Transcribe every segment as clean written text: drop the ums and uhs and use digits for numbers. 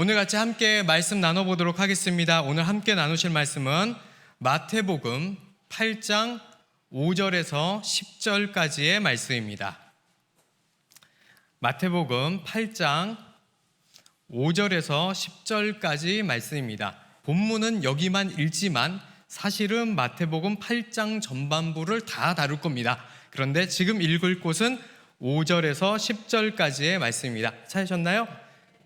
오늘 같이 함께 말씀 나눠보도록 하겠습니다. 오늘 함께 나누실 말씀은 마태복음 8장 5절에서 10절까지의 말씀입니다. 마태복음 8장 5절에서 10절까지 말씀입니다. 본문은 여기만 읽지만 사실은 마태복음 8장 전반부를 다 다룰 겁니다. 그런데 지금 읽을 곳은 5절에서 10절까지의 말씀입니다. 찾으셨나요?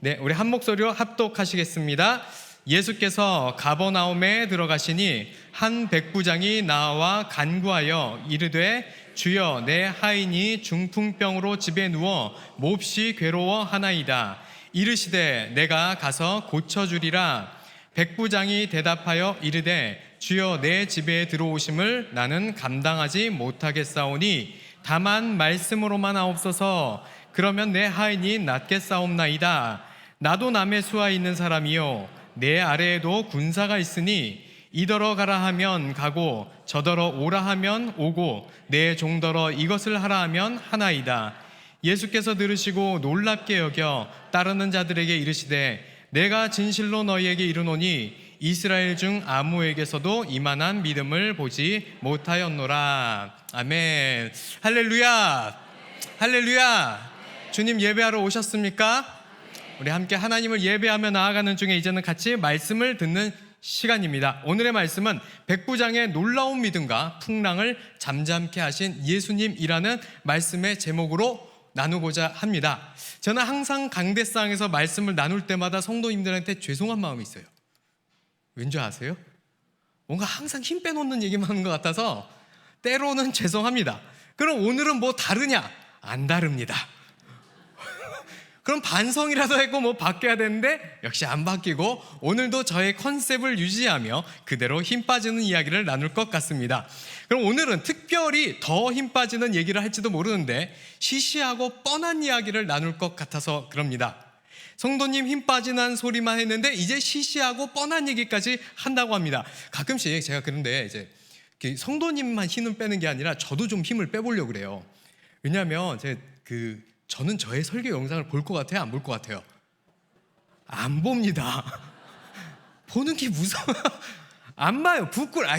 네, 우리 한 목소리로 합독하시겠습니다. 예수께서 가버나움에 들어가시니 한 백부장이 나와 간구하여 이르되 주여 내 하인이 중풍병으로 집에 누워 몹시 괴로워하나이다. 이르시되 내가 가서 고쳐주리라. 백부장이 대답하여 이르되 주여 내 집에 들어오심을 나는 감당하지 못하겠사오니 다만 말씀으로만 하옵소서. 그러면 내 하인이 낫겠사옵나이다. 나도 남의 수하에 있는 사람이요 내 아래에도 군사가 있으니 이더러 가라 하면 가고 저더러 오라 하면 오고 내 종더러 이것을 하라 하면 하나이다. 예수께서 들으시고 놀랍게 여겨 따르는 자들에게 이르시되 내가 진실로 너희에게 이르노니 이스라엘 중 아무에게서도 이만한 믿음을 보지 못하였노라. 아멘. 할렐루야. 할렐루야. 주님 예배하러 오셨습니까? 우리 함께 하나님을 예배하며 나아가는 중에 이제는 같이 말씀을 듣는 시간입니다. 오늘의 말씀은 백부장의 놀라운 믿음과 풍랑을 잠잠케 하신 예수님이라는 말씀의 제목으로 나누고자 합니다. 저는 항상 강대상에서 말씀을 나눌 때마다 성도님들한테 죄송한 마음이 있어요. 왠지 아세요? 뭔가 항상 힘 빼놓는 얘기만 하는 것 같아서 때로는 죄송합니다. 그럼 오늘은 뭐 다르냐? 안 다릅니다. 그럼 반성이라도 하고 뭐 바뀌어야 되는데 역시 안 바뀌고 오늘도 저의 컨셉을 유지하며 그대로 힘 빠지는 이야기를 나눌 것 같습니다. 그럼 오늘은 특별히 더 힘 빠지는 얘기를 할지도 모르는데 시시하고 뻔한 이야기를 나눌 것 같아서 그럽니다. 성도님 힘 빠지는 소리만 했는데 이제 시시하고 뻔한 얘기까지 한다고 합니다. 가끔씩 제가 그런데 이제 성도님만 힘을 빼는 게 아니라 저도 좀 힘을 빼보려고 그래요. 왜냐하면 저는 저의 설교 영상을 볼 것 같아요? 안 볼 것 같아요? 안 봅니다. 보는 게 무서워요. 안 봐요.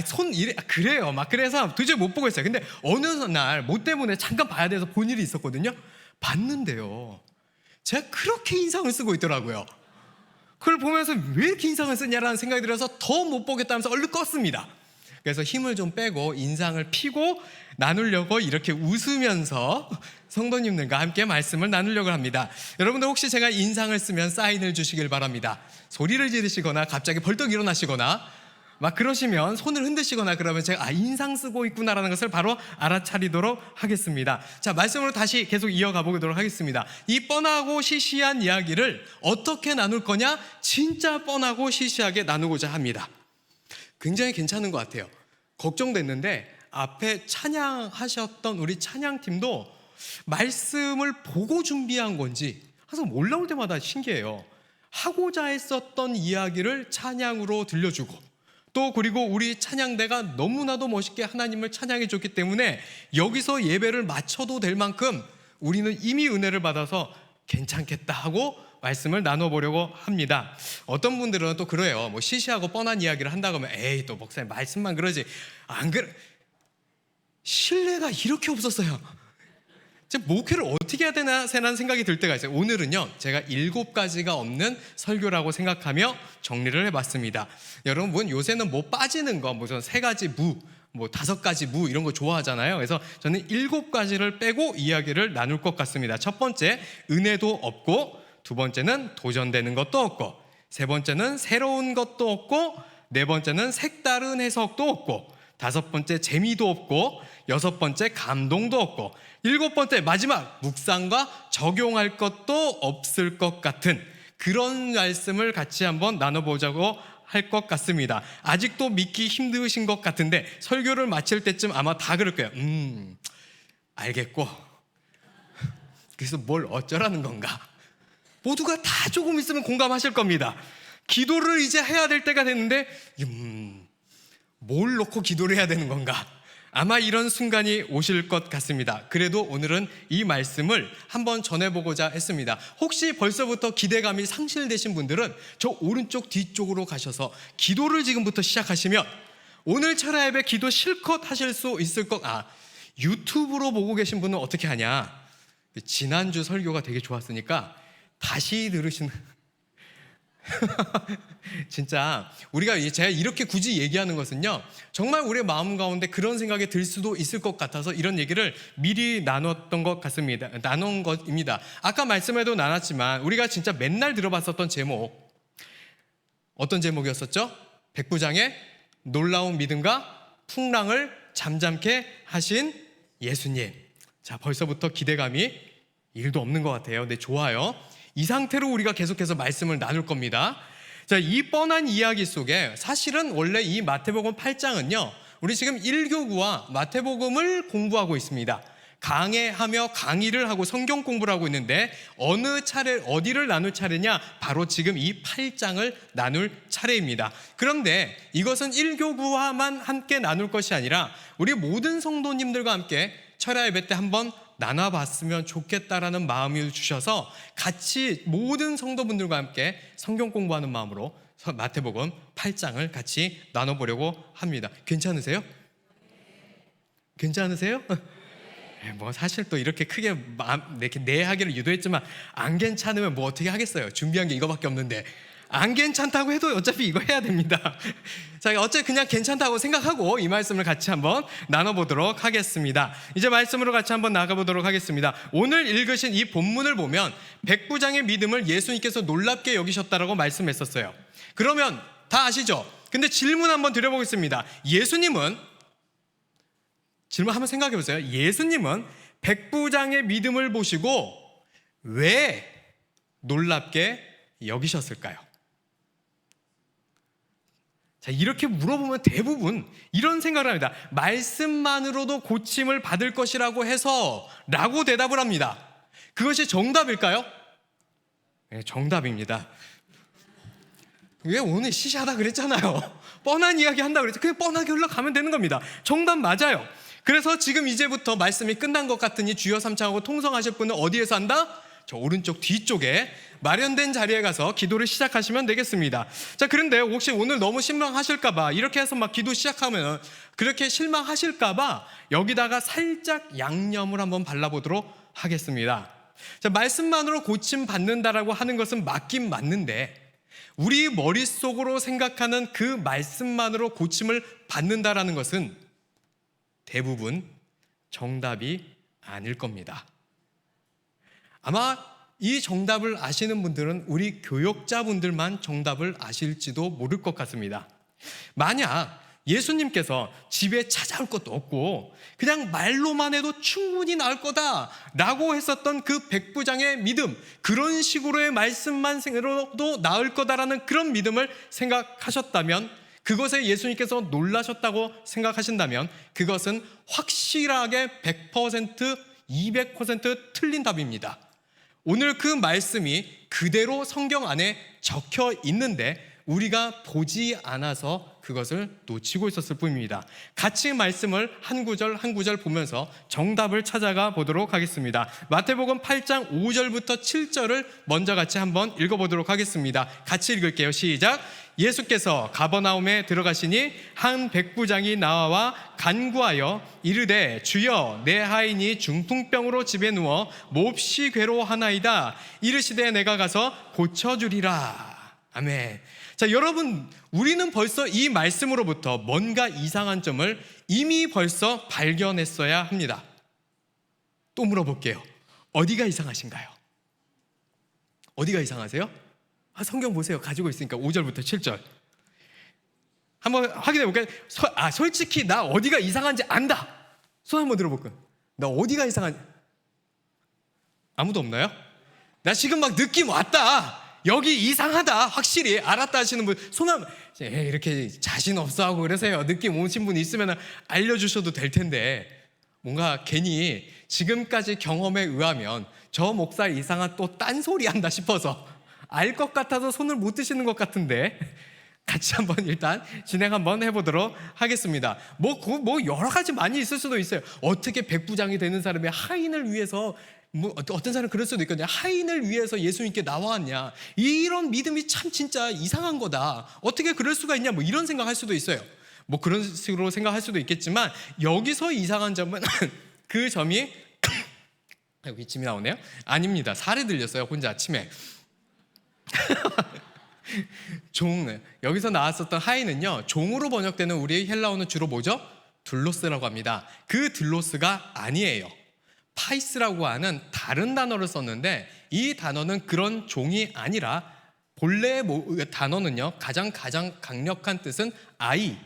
손 이래 그래요. 막 그래서 도저히 못 보고 있어요. 근데 어느 날 뭐 때문에 잠깐 봐야 돼서 본 일이 있었거든요. 봤는데요. 제가 그렇게 인상을 쓰고 있더라고요. 그걸 보면서 왜 이렇게 인상을 쓰냐라는 생각이 들어서 더 못 보겠다면서 얼른 껐습니다. 그래서 힘을 좀 빼고 인상을 피고 나누려고 이렇게 웃으면서 성도님들과 함께 말씀을 나누려고 합니다. 여러분들 혹시 제가 인상을 쓰면 사인을 주시길 바랍니다. 소리를 지르시거나 갑자기 벌떡 일어나시거나 막 그러시면 손을 흔드시거나 그러면 제가 인상 쓰고 있구나라는 것을 바로 알아차리도록 하겠습니다. 자, 말씀으로 다시 계속 이어가 보도록 하겠습니다. 이 뻔하고 시시한 이야기를 어떻게 나눌 거냐? 진짜 뻔하고 시시하게 나누고자 합니다. 굉장히 괜찮은 것 같아요. 걱정됐는데 앞에 찬양하셨던 우리 찬양팀도 말씀을 보고 준비한 건지 항상 올라올 때마다 신기해요. 하고자 했었던 이야기를 찬양으로 들려주고 또 그리고 우리 찬양대가 너무나도 멋있게 하나님을 찬양해 줬기 때문에 여기서 예배를 마쳐도 될 만큼 우리는 이미 은혜를 받아서 괜찮겠다 하고 말씀을 나눠보려고 합니다. 어떤 분들은 또 그래요. 뭐 시시하고 뻔한 이야기를 한다고 하면 에이 또 목사님 말씀만 그러지. 안 그래. 신뢰가 이렇게 없었어요. 목회를 어떻게 해야 되나 생각이 들 때가 있어요. 오늘은요 제가 7가지가 없는 설교라고 생각하며 정리를 해봤습니다. 여러분 요새는 뭐 빠지는 거 무슨 3가지 무 뭐 5가지 무 이런 거 좋아하잖아요. 그래서 저는 7가지를 빼고 이야기를 나눌 것 같습니다. 첫 번째 은혜도 없고, 두 번째는 도전되는 것도 없고, 세 번째는 새로운 것도 없고, 네 번째는 색다른 해석도 없고, 다섯 번째 재미도 없고, 여섯 번째 감동도 없고, 일곱 번째 마지막 묵상과 적용할 것도 없을 것 같은 그런 말씀을 같이 한번 나눠보자고 할 것 같습니다. 아직도 믿기 힘드신 것 같은데 설교를 마칠 때쯤 아마 다 그럴 거예요. 알겠고 그래서 뭘 어쩌라는 건가? 모두가 다 조금 있으면 공감하실 겁니다. 기도를 이제 해야 될 때가 됐는데 뭘 놓고 기도를 해야 되는 건가? 아마 이런 순간이 오실 것 같습니다. 그래도 오늘은 이 말씀을 한번 전해보고자 했습니다. 혹시 벌써부터 기대감이 상실되신 분들은 저 오른쪽 뒤쪽으로 가셔서 기도를 지금부터 시작하시면 오늘 철야 예배 기도 실컷 하실 수 있을 유튜브로 보고 계신 분은 어떻게 하냐? 지난주 설교가 되게 좋았으니까 다시 들으시는 진짜 제가 이렇게 굳이 얘기하는 것은요, 정말 우리의 마음 가운데 그런 생각이 들 수도 있을 것 같아서 이런 얘기를 미리 나눴던 것 같습니다. 나눈 것입니다. 아까 말씀에도 나눴지만 우리가 진짜 맨날 들어봤었던 제목, 어떤 제목이었었죠? 백부장의 놀라운 믿음과 풍랑을 잠잠케 하신 예수님. 자, 벌써부터 기대감이 1도 없는 것 같아요. 네, 좋아요. 이 상태로 우리가 계속해서 말씀을 나눌 겁니다. 자, 이 뻔한 이야기 속에 사실은 원래 이 마태복음 8장은요, 우리 지금 1교구와 마태복음을 공부하고 있습니다. 강해하며 강의를 하고 성경 공부를 하고 있는데 어디를 나눌 차례냐? 바로 지금 이 8장을 나눌 차례입니다. 그런데 이것은 1교구와만 함께 나눌 것이 아니라 우리 모든 성도님들과 함께 철야 예배 때 한번 나눠봤으면 좋겠다라는 마음을 주셔서 같이 모든 성도분들과 함께 성경 공부하는 마음으로 마태복음 8장을 같이 나눠보려고 합니다. 괜찮으세요? 괜찮으세요? 뭐 사실 또 이렇게 크게 이렇게 내하기를 유도했지만 안 괜찮으면 뭐 어떻게 하겠어요? 준비한 게 이거밖에 없는데 안 괜찮다고 해도 어차피 이거 해야 됩니다. 자, 어차피 그냥 괜찮다고 생각하고 이 말씀을 같이 한번 나눠보도록 하겠습니다. 이제 말씀으로 같이 한번 나가보도록 하겠습니다. 오늘 읽으신 이 본문을 보면 백부장의 믿음을 예수님께서 놀랍게 여기셨다라고 말씀했었어요. 그러면 다 아시죠? 근데 질문 한번 드려보겠습니다. 질문 한번 생각해 보세요. 예수님은 백부장의 믿음을 보시고 왜 놀랍게 여기셨을까요? 자, 이렇게 물어보면 대부분 이런 생각을 합니다. 말씀만으로도 고침을 받을 것이라고 해서 라고 대답을 합니다. 그것이 정답일까요? 네, 정답입니다. 왜 오늘 시시하다 그랬잖아요. 뻔한 이야기 한다 그랬죠. 그냥 뻔하게 흘러가면 되는 겁니다. 정답 맞아요. 그래서 지금 이제부터 말씀이 끝난 것 같으니 주여 삼창하고 통성하실 분은 어디에서 한다? 저 오른쪽 뒤쪽에 마련된 자리에 가서 기도를 시작하시면 되겠습니다. 자, 그런데 혹시 오늘 너무 실망하실까봐 이렇게 해서 막 기도 시작하면 그렇게 실망하실까봐 여기다가 살짝 양념을 한번 발라보도록 하겠습니다. 자, 말씀만으로 고침 받는다라고 하는 것은 맞긴 맞는데 우리 머릿속으로 생각하는 그 말씀만으로 고침을 받는다라는 것은 대부분 정답이 아닐 겁니다. 아마 이 정답을 아시는 분들은 우리 교역자분들만 정답을 아실지도 모를 것 같습니다. 만약 예수님께서 집에 찾아올 것도 없고 그냥 말로만 해도 충분히 나을 거다라고 했었던 그 백부장의 믿음, 그런 식으로의 말씀만 생각해도 나을 거다라는 그런 믿음을 생각하셨다면, 그것에 예수님께서 놀라셨다고 생각하신다면 그것은 확실하게 100%, 200% 틀린 답입니다. 오늘 그 말씀이 그대로 성경 안에 적혀 있는데 우리가 보지 않아서 그것을 놓치고 있었을 뿐입니다. 같이 말씀을 한 구절 한 구절 보면서 정답을 찾아가 보도록 하겠습니다. 마태복음 8장 5절부터 7절을 먼저 같이 한번 읽어보도록 하겠습니다. 같이 읽을게요. 시작. 예수께서 가버나움에 들어가시니 한 백부장이 나와 간구하여 이르되 주여 내 하인이 중풍병으로 집에 누워 몹시 괴로워하나이다. 이르시되 내가 가서 고쳐주리라. 아멘. 자, 여러분, 우리는 벌써 이 말씀으로부터 뭔가 이상한 점을 이미 벌써 발견했어야 합니다. 또 물어볼게요. 어디가 이상하신가요? 어디가 이상하세요? 성경 보세요. 가지고 있으니까 5절부터 7절 한번 확인해 볼까요? 솔직히 나 어디가 이상한지 안다. 손 한번 들어볼까요? 나 어디가 이상한지. 아무도 없나요? 나 지금 막 느낌 왔다. 여기 이상하다. 확실히 알았다 하시는 분 손 한번. 이렇게 자신 없어 하고 그러세요. 느낌 오신 분 있으면 알려주셔도 될 텐데 뭔가 괜히 지금까지 경험에 의하면 저 목사 이상한 또 딴소리 한다 싶어서 알 것 같아서 손을 못 드시는 것 같은데 같이 한번 일단 진행 한번 해보도록 하겠습니다. 뭐 여러 가지 많이 있을 수도 있어요. 어떻게 백부장이 되는 사람이 하인을 위해서, 어떤 사람은 그럴 수도 있거든요. 하인을 위해서 예수님께 나왔냐, 이런 믿음이 참 진짜 이상한 거다, 어떻게 그럴 수가 있냐, 이런 생각할 수도 있어요. 그런 식으로 생각할 수도 있겠지만, 여기서 이상한 점은 그 점이 기침이 나오네요. 아닙니다. 살이 들렸어요, 혼자 아침에. 여기서 나왔었던 하인은요, 종으로 번역되는 우리 헬라어는 주로 뭐죠? 둘로스라고 합니다. 그 둘로스가 아니에요. 파이스라고 하는 다른 단어를 썼는데, 이 단어는 그런 종이 아니라 본래의 단어는요, 가장 강력한 뜻은 아이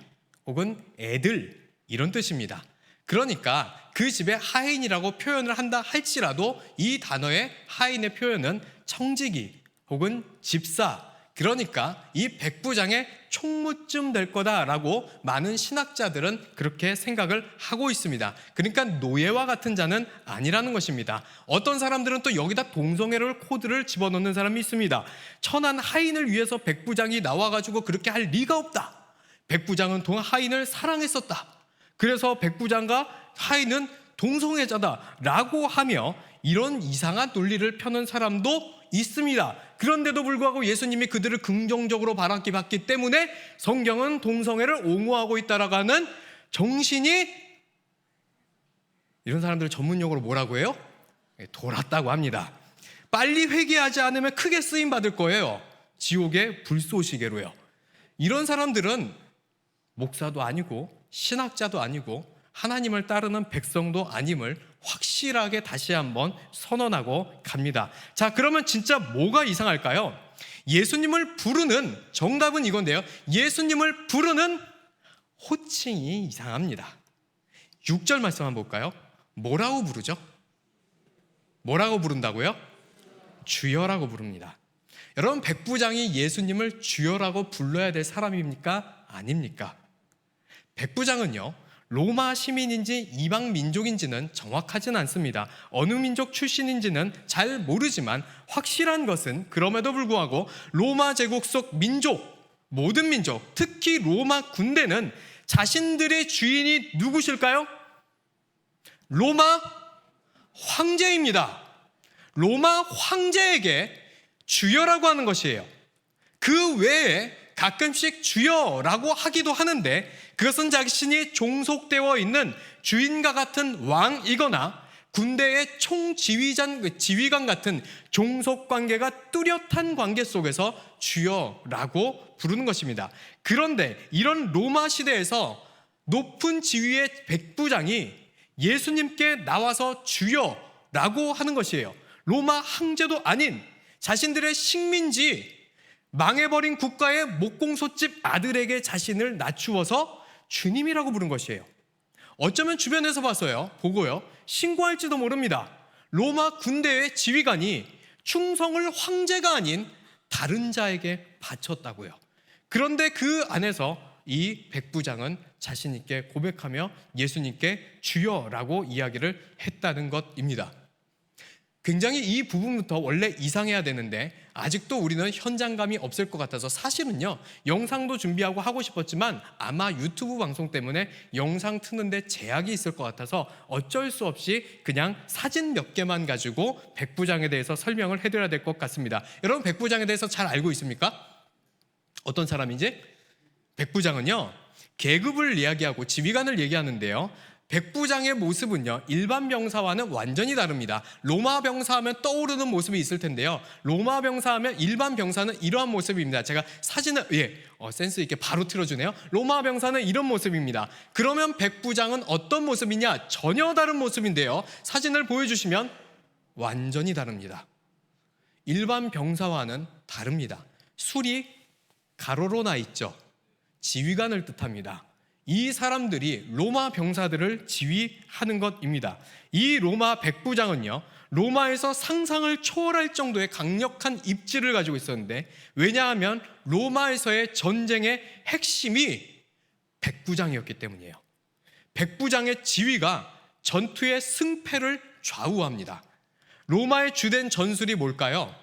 혹은 애들, 이런 뜻입니다. 그러니까 그 집에 하인이라고 표현을 한다 할지라도 이 단어의 하인의 표현은 청지기 혹은 집사, 그러니까 이 백부장의 총무쯤 될 거다라고 많은 신학자들은 그렇게 생각을 하고 있습니다. 그러니까 노예와 같은 자는 아니라는 것입니다. 어떤 사람들은 또 여기다 동성애를 코드를 집어넣는 사람이 있습니다. 천한 하인을 위해서 백부장이 나와가지고 그렇게 할 리가 없다. 백부장은 하인을 사랑했었다. 그래서 백부장과 하인은 동성애자다라고 하며 이런 이상한 논리를 펴는 사람도 있습니다. 그런데도 불구하고 예수님이 그들을 긍정적으로 바라봤기 때문에 성경은 동성애를 옹호하고 있다라고 하는 정신이, 이런 사람들 전문용어로 뭐라고 해요? 돌았다고 합니다. 빨리 회개하지 않으면 크게 쓰임 받을 거예요. 지옥의 불쏘시개로요. 이런 사람들은 목사도 아니고 신학자도 아니고 하나님을 따르는 백성도 아님을 확실하게 다시 한번 선언하고 갑니다. 자, 그러면 진짜 뭐가 이상할까요? 예수님을 부르는, 정답은 이건데요, 예수님을 부르는 호칭이 이상합니다. 6절 말씀 한번 볼까요? 뭐라고 부르죠? 뭐라고 부른다고요? 주여라고 부릅니다. 여러분, 백부장이 예수님을 주여라고 불러야 될 사람입니까? 아닙니까? 백부장은요, 로마 시민인지 이방 민족인지는 정확하진 않습니다. 어느 민족 출신인지는 잘 모르지만 확실한 것은 그럼에도 불구하고 로마 제국 속 민족, 모든 민족, 특히 로마 군대는 자신들의 주인이 누구실까요? 로마 황제입니다. 로마 황제에게 주여라고 하는 것이에요. 그 외에 가끔씩 주여라고 하기도 하는데, 그것은 자신이 종속되어 있는 주인과 같은 왕이거나 군대의 지휘관 같은 종속관계가 뚜렷한 관계 속에서 주여라고 부르는 것입니다. 그런데 이런 로마 시대에서 높은 지위의 백부장이 예수님께 나와서 주여라고 하는 것이에요. 로마 황제도 아닌 자신들의 식민지, 망해버린 국가의 목공소집 아들에게 자신을 낮추어서 주님이라고 부른 것이에요. 어쩌면 주변에서 보고요, 신고할지도 모릅니다. 로마 군대의 지휘관이 충성을 황제가 아닌 다른 자에게 바쳤다고요. 그런데 그 안에서 이 백부장은 자신 있게 고백하며 예수님께 주여라고 이야기를 했다는 것입니다. 굉장히 이 부분부터 원래 이상해야 되는데 아직도 우리는 현장감이 없을 것 같아서, 사실은요, 영상도 준비하고 하고 싶었지만 아마 유튜브 방송 때문에 영상 트는데 제약이 있을 것 같아서 어쩔 수 없이 그냥 사진 몇 개만 가지고 백부장에 대해서 설명을 해드려야 될 것 같습니다. 여러분, 백부장에 대해서 잘 알고 있습니까? 어떤 사람인지? 백부장은요, 계급을 이야기하고 지휘관을 얘기하는데요, 백부장의 모습은요, 일반 병사와는 완전히 다릅니다. 로마 병사하면 떠오르는 모습이 있을 텐데요, 로마 병사하면 일반 병사는 이러한 모습입니다. 제가 사진을 센스 있게 바로 틀어주네요. 로마 병사는 이런 모습입니다. 그러면 백부장은 어떤 모습이냐? 전혀 다른 모습인데요, 사진을 보여주시면 완전히 다릅니다. 일반 병사와는 다릅니다. 술이 가로로 나 있죠. 지휘관을 뜻합니다. 이 사람들이 로마 병사들을 지휘하는 것입니다. 이 로마 백부장은요, 로마에서 상상을 초월할 정도의 강력한 입지를 가지고 있었는데, 왜냐하면 로마에서의 전쟁의 핵심이 백부장이었기 때문이에요. 백부장의 지휘가 전투의 승패를 좌우합니다. 로마의 주된 전술이 뭘까요?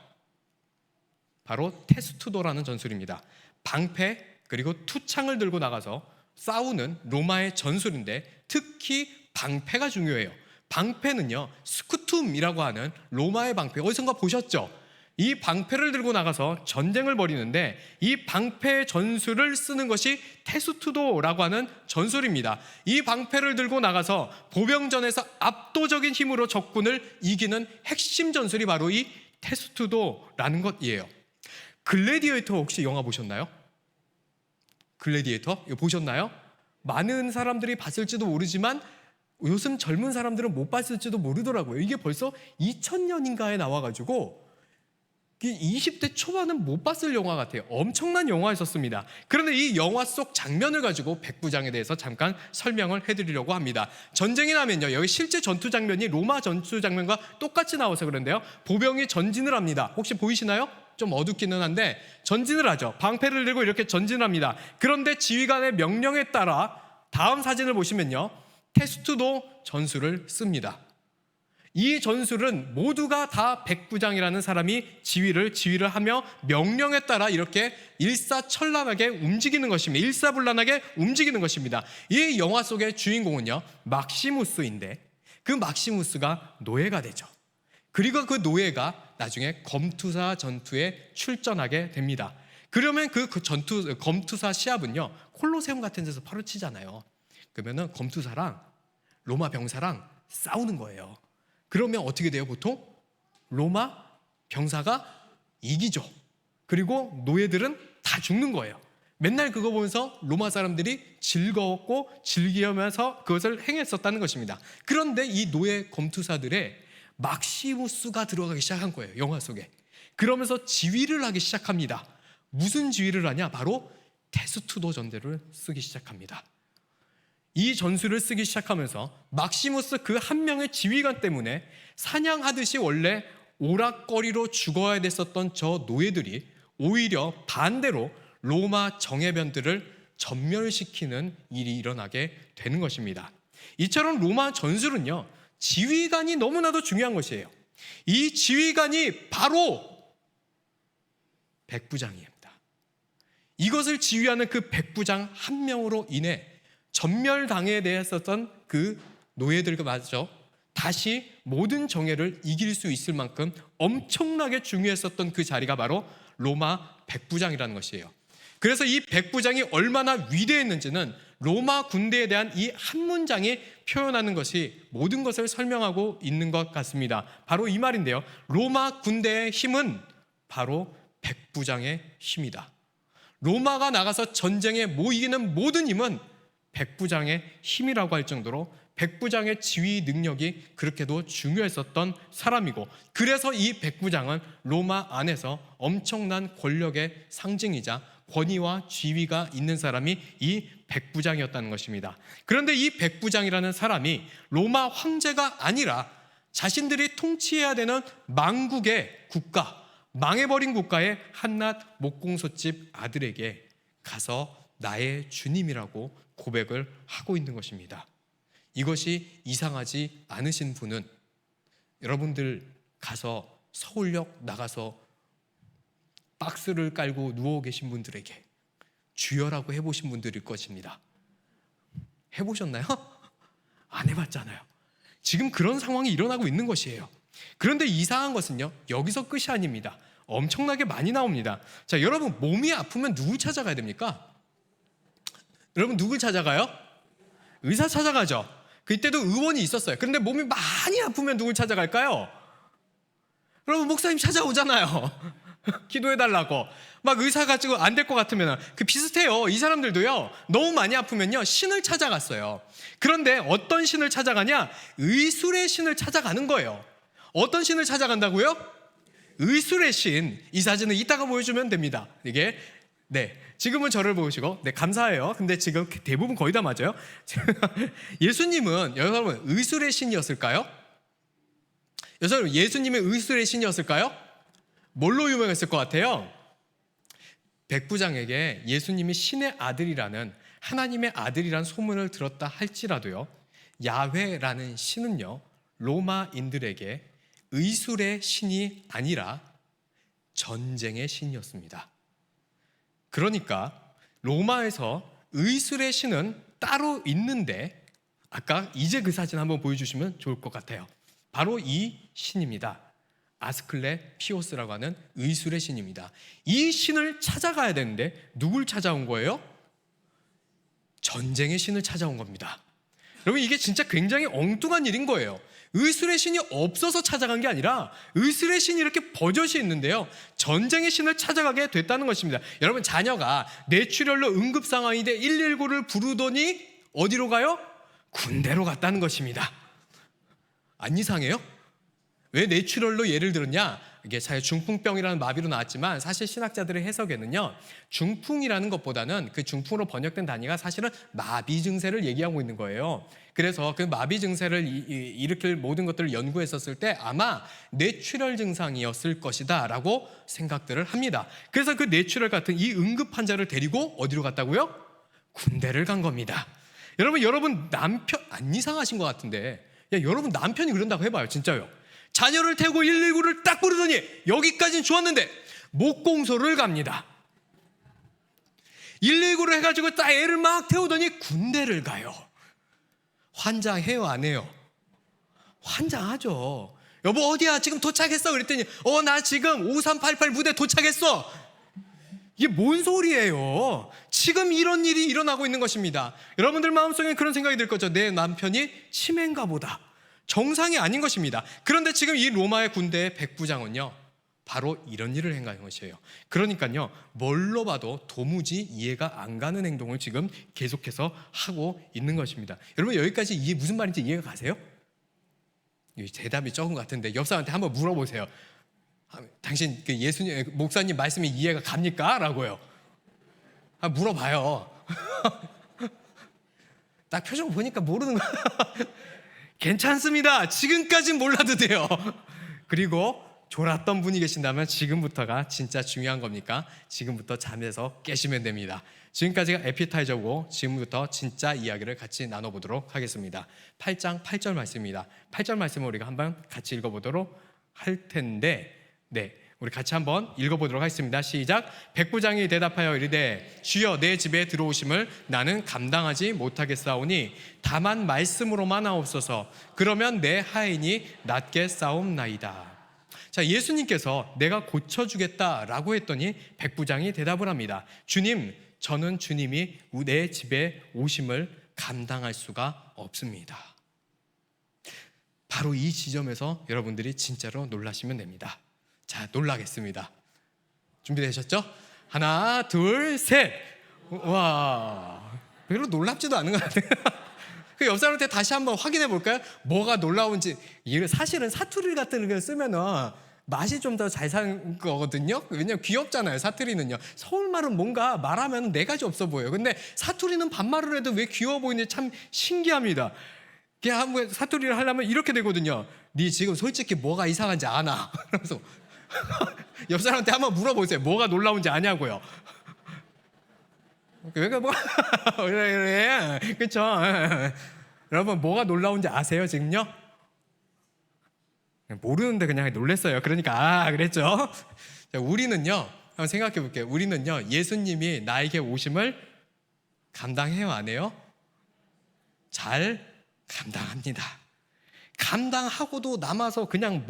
바로 테스투도라는 전술입니다. 방패, 그리고 투창을 들고 나가서 싸우는 로마의 전술인데 특히 방패가 중요해요. 방패는요, 스쿠툼이라고 하는 로마의 방패, 어디선가 보셨죠? 이 방패를 들고 나가서 전쟁을 벌이는데 이 방패 전술을 쓰는 것이 테스투도라고 하는 전술입니다. 이 방패를 들고 나가서 보병전에서 압도적인 힘으로 적군을 이기는 핵심 전술이 바로 이 테스투도라는 것이에요. 글래디에이터 혹시 영화 보셨나요? 글래디에이터? 이거 보셨나요? 많은 사람들이 봤을지도 모르지만 요즘 젊은 사람들은 못 봤을지도 모르더라고요. 이게 벌써 2000년인가에 나와가지고 20대 초반은 못 봤을 영화 같아요. 엄청난 영화였었습니다. 그런데 이 영화 속 장면을 가지고 백부장에 대해서 잠깐 설명을 해드리려고 합니다. 전쟁이 나면요, 여기 실제 전투 장면이 로마 전투 장면과 똑같이 나와서 그런데요, 보병이 전진을 합니다. 혹시 보이시나요? 좀 어둡기는 한데 전진을 하죠. 방패를 들고 이렇게 전진을 합니다. 그런데 지휘관의 명령에 따라 다음 사진을 보시면요, 테스투도 전술을 씁니다. 이 전술은 모두가 다 백부장이라는 사람이 지휘를 하며 명령에 따라 이렇게 일사천란하게 움직이는 것입니다. 일사불란하게 움직이는 것입니다. 이 영화 속의 주인공은요, 막시무스인데 그 막시무스가 노예가 되죠. 그리고 그 노예가 나중에 검투사 전투에 출전하게 됩니다. 그러면 그 검투사 시합은요, 콜로세움 같은 데서 파헤치잖아요. 그러면은 검투사랑 로마 병사랑 싸우는 거예요. 그러면 어떻게 돼요? 보통 로마 병사가 이기죠. 그리고 노예들은 다 죽는 거예요. 맨날 그거 보면서 로마 사람들이 즐거웠고 즐기면서 그것을 행했었다는 것입니다. 그런데 이 노예 검투사들의 막시무스가 들어가기 시작한 거예요, 영화 속에. 그러면서 지휘를 하기 시작합니다. 무슨 지휘를 하냐? 바로 테스투도 전대를 쓰기 시작합니다. 이 전술을 쓰기 시작하면서 막시무스 그 한 명의 지휘관 때문에 사냥하듯이 원래 오락거리로 죽어야 됐었던 저 노예들이 오히려 반대로 로마 정예병들을 전멸시키는 일이 일어나게 되는 것입니다. 이처럼 로마 전술은요, 지휘관이 너무나도 중요한 것이에요. 이 지휘관이 바로 백부장입니다. 이것을 지휘하는 그 백부장 한 명으로 인해 전멸당해 대했었던 그 노예들마저 다시 모든 정예를 이길 수 있을 만큼 엄청나게 중요했었던 그 자리가 바로 로마 백부장이라는 것이에요. 그래서 이 백부장이 얼마나 위대했는지는 로마 군대에 대한 이 한 문장이 표현하는 것이 모든 것을 설명하고 있는 것 같습니다. 바로 이 말인데요, 로마 군대의 힘은 바로 백부장의 힘이다. 로마가 나가서 전쟁에 이기는 모든 힘은 백부장의 힘이라고 할 정도로 백부장의 지휘 능력이 그렇게도 중요했었던 사람이고, 그래서 이 백부장은 로마 안에서 엄청난 권력의 상징이자 권위와 지위가 있는 사람이 이 백부장이었다는 것입니다. 그런데 이 백부장이라는 사람이 로마 황제가 아니라 자신들이 통치해야 되는 망국의 국가, 망해버린 국가의 한낱 목공소집 아들에게 가서 나의 주님이라고 고백을 하고 있는 것입니다. 이것이 이상하지 않으신 분은 여러분들 가서 서울역 나가서 박스를 깔고 누워 계신 분들에게 주여라고 해보신 분들일 것입니다. 해보셨나요? 안 해봤잖아요. 지금 그런 상황이 일어나고 있는 것이에요. 그런데 이상한 것은요, 여기서 끝이 아닙니다. 엄청나게 많이 나옵니다. 자, 여러분, 몸이 아프면 누굴 찾아가야 됩니까? 여러분, 누굴 찾아가요? 의사 찾아가죠. 그때도 의원이 있었어요. 그런데 몸이 많이 아프면 누굴 찾아갈까요? 여러분, 목사님 찾아오잖아요. 기도해달라고. 막 의사 가지고 안 될 것 같으면 그 비슷해요. 이 사람들도요, 너무 많이 아프면요 신을 찾아갔어요. 그런데 어떤 신을 찾아가냐? 의술의 신을 찾아가는 거예요. 어떤 신을 찾아간다고요? 의술의 신. 이 사진은 이따가 보여주면 됩니다. 이게 지금은 저를 보시고 감사해요. 근데 지금 대부분 거의 다 맞아요. 예수님은 여러분 의술의 신이었을까요? 여러분 예수님의 의술의 신이었을까요? 뭘로 유명했을 것 같아요? 백부장에게 예수님이 신의 아들이라는, 하나님의 아들이라는 소문을 들었다 할지라도요, 야훼라는 신은요 로마인들에게 의술의 신이 아니라 전쟁의 신이었습니다. 그러니까 로마에서 의술의 신은 따로 있는데 아까 이제 그 사진 한번 보여주시면 좋을 것 같아요. 바로 이 신입니다. 아스클레피오스라고 하는 의술의 신입니다. 이 신을 찾아가야 되는데 누굴 찾아온 거예요? 전쟁의 신을 찾아온 겁니다. 여러분, 이게 진짜 굉장히 엉뚱한 일인 거예요. 의술의 신이 없어서 찾아간 게 아니라 의술의 신이 이렇게 버젓이 있는데요, 전쟁의 신을 찾아가게 됐다는 것입니다. 여러분, 자녀가 뇌출혈로 응급 상황인데 119를 부르더니 어디로 가요? 군대로 갔다는 것입니다. 안 이상해요? 왜 뇌출혈로 예를 들었냐? 이게 사실 중풍병이라는 마비로 나왔지만 사실 신학자들의 해석에는요, 중풍이라는 것보다는 그 중풍으로 번역된 단위가 사실은 마비 증세를 얘기하고 있는 거예요. 그래서 그 마비 증세를 일으킬 모든 것들을 연구했었을 때 아마 뇌출혈 증상이었을 것이다 라고 생각들을 합니다. 그래서 그 뇌출혈 같은 이 응급 환자를 데리고 어디로 갔다고요? 군대를 간 겁니다. 여러분 남편 안 이상하신 것 같은데, 여러분 남편이 그런다고 해봐요. 진짜요. 자녀를 태우고 119를 딱 부르더니 여기까지는 좋았는데 목공소를 갑니다. 119를 해가지고 딱 애를 막 태우더니 군대를 가요. 환장해요, 안 해요? 환장하죠. 여보 어디야? 지금 도착했어. 그랬더니 나 지금 5388 부대 도착했어. 이게 뭔 소리예요? 지금 이런 일이 일어나고 있는 것입니다. 여러분들 마음속에 그런 생각이 들 거죠. 내 남편이 치매인가 보다. 정상이 아닌 것입니다. 그런데 지금 이 로마의 군대의 백부장은요, 바로 이런 일을 행한 것이에요. 그러니까요, 뭘로 봐도 도무지 이해가 안 가는 행동을 지금 계속해서 하고 있는 것입니다. 여러분, 여기까지 이게 무슨 말인지 이해가 가세요? 대답이 적은 것 같은데 옆 사람한테 한번 물어보세요. 당신 그 예수님 목사님 말씀이 이해가 갑니까? 라고요. 물어봐요. 딱 표정 보니까 모르는 거. 괜찮습니다. 지금까지는 몰라도 돼요. 그리고 졸았던 분이 계신다면 지금부터가 진짜 중요한 겁니까? 지금부터 잠에서 깨시면 됩니다. 지금까지가 에피타이저고 지금부터 진짜 이야기를 같이 나눠보도록 하겠습니다. 8장 8절 말씀입니다. 8절 말씀을 우리가 한번 같이 읽어보도록 할 텐데, 우리 같이 한번 읽어보도록 하겠습니다. 시작. 백부장이 대답하여 이르되 주여 내 집에 들어오심을 나는 감당하지 못하겠사오니 다만 말씀으로만 하옵소서. 그러면 내 하인이 낫게 싸움나이다. 자, 예수님께서 내가 고쳐주겠다라고 했더니 백부장이 대답을 합니다. 주님, 저는 주님이 내 집에 오심을 감당할 수가 없습니다. 바로 이 지점에서 여러분들이 진짜로 놀라시면 됩니다. 자, 놀라겠습니다. 준비되셨죠? 하나, 둘, 셋. 와, 별로 놀랍지도 않은 것 같아요. 그 옆 사람한테 다시 한번 확인해 볼까요? 뭐가 놀라운지. 사실은 사투리 같은 거 쓰면은 맛이 좀 더 잘 사는 거거든요. 왜냐면 귀엽잖아요, 사투리는요. 서울말은 뭔가 말하면 네 가지 없어 보여요. 근데 사투리는 반말을 해도 왜 귀여워 보이는지 참 신기합니다. 그냥 한번 사투리를 하려면 이렇게 되거든요. 네 지금 솔직히 뭐가 이상한지 아나? 그래서 옆 사람한테 한번 물어보세요. 뭐가 놀라운지 아냐고요. 그러니까 뭐 그래. 그렇죠. 여러분, 뭐가 놀라운지 아세요 지금요? 모르는데 그냥 놀랬어요. 그러니까 그랬죠. 자, 우리는요, 한번 생각해 볼게요. 우리는요, 예수님이 나에게 오심을 감당해요, 안 해요? 잘 감당합니다. 감당하고도 남아서 그냥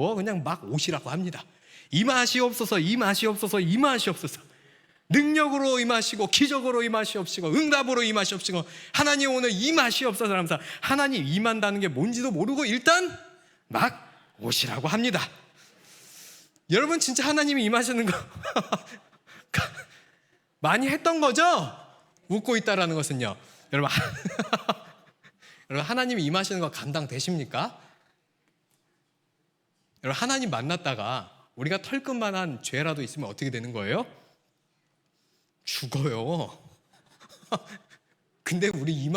막 오시라고 합니다. 임하시옵소서, 임하시옵소서, 임하시옵소서. 능력으로 임하시고 기적으로 임하시옵시고 응답으로 임하시옵시고 하나님 오늘 임하시옵소서 하면서 하나님 임한다는 게 뭔지도 모르고 일단 막 오시라고 합니다. 여러분, 진짜 하나님이 임하시는 거 많이 했던 거죠? 웃고 있다라는 것은요. 여러분, 여러분, 하나님이 임하시는 거 감당되십니까? 여러분, 하나님 만났다가 우리가 털끝만한 죄라도 있으면 어떻게 되는 거예요? 죽어요. 근데 우리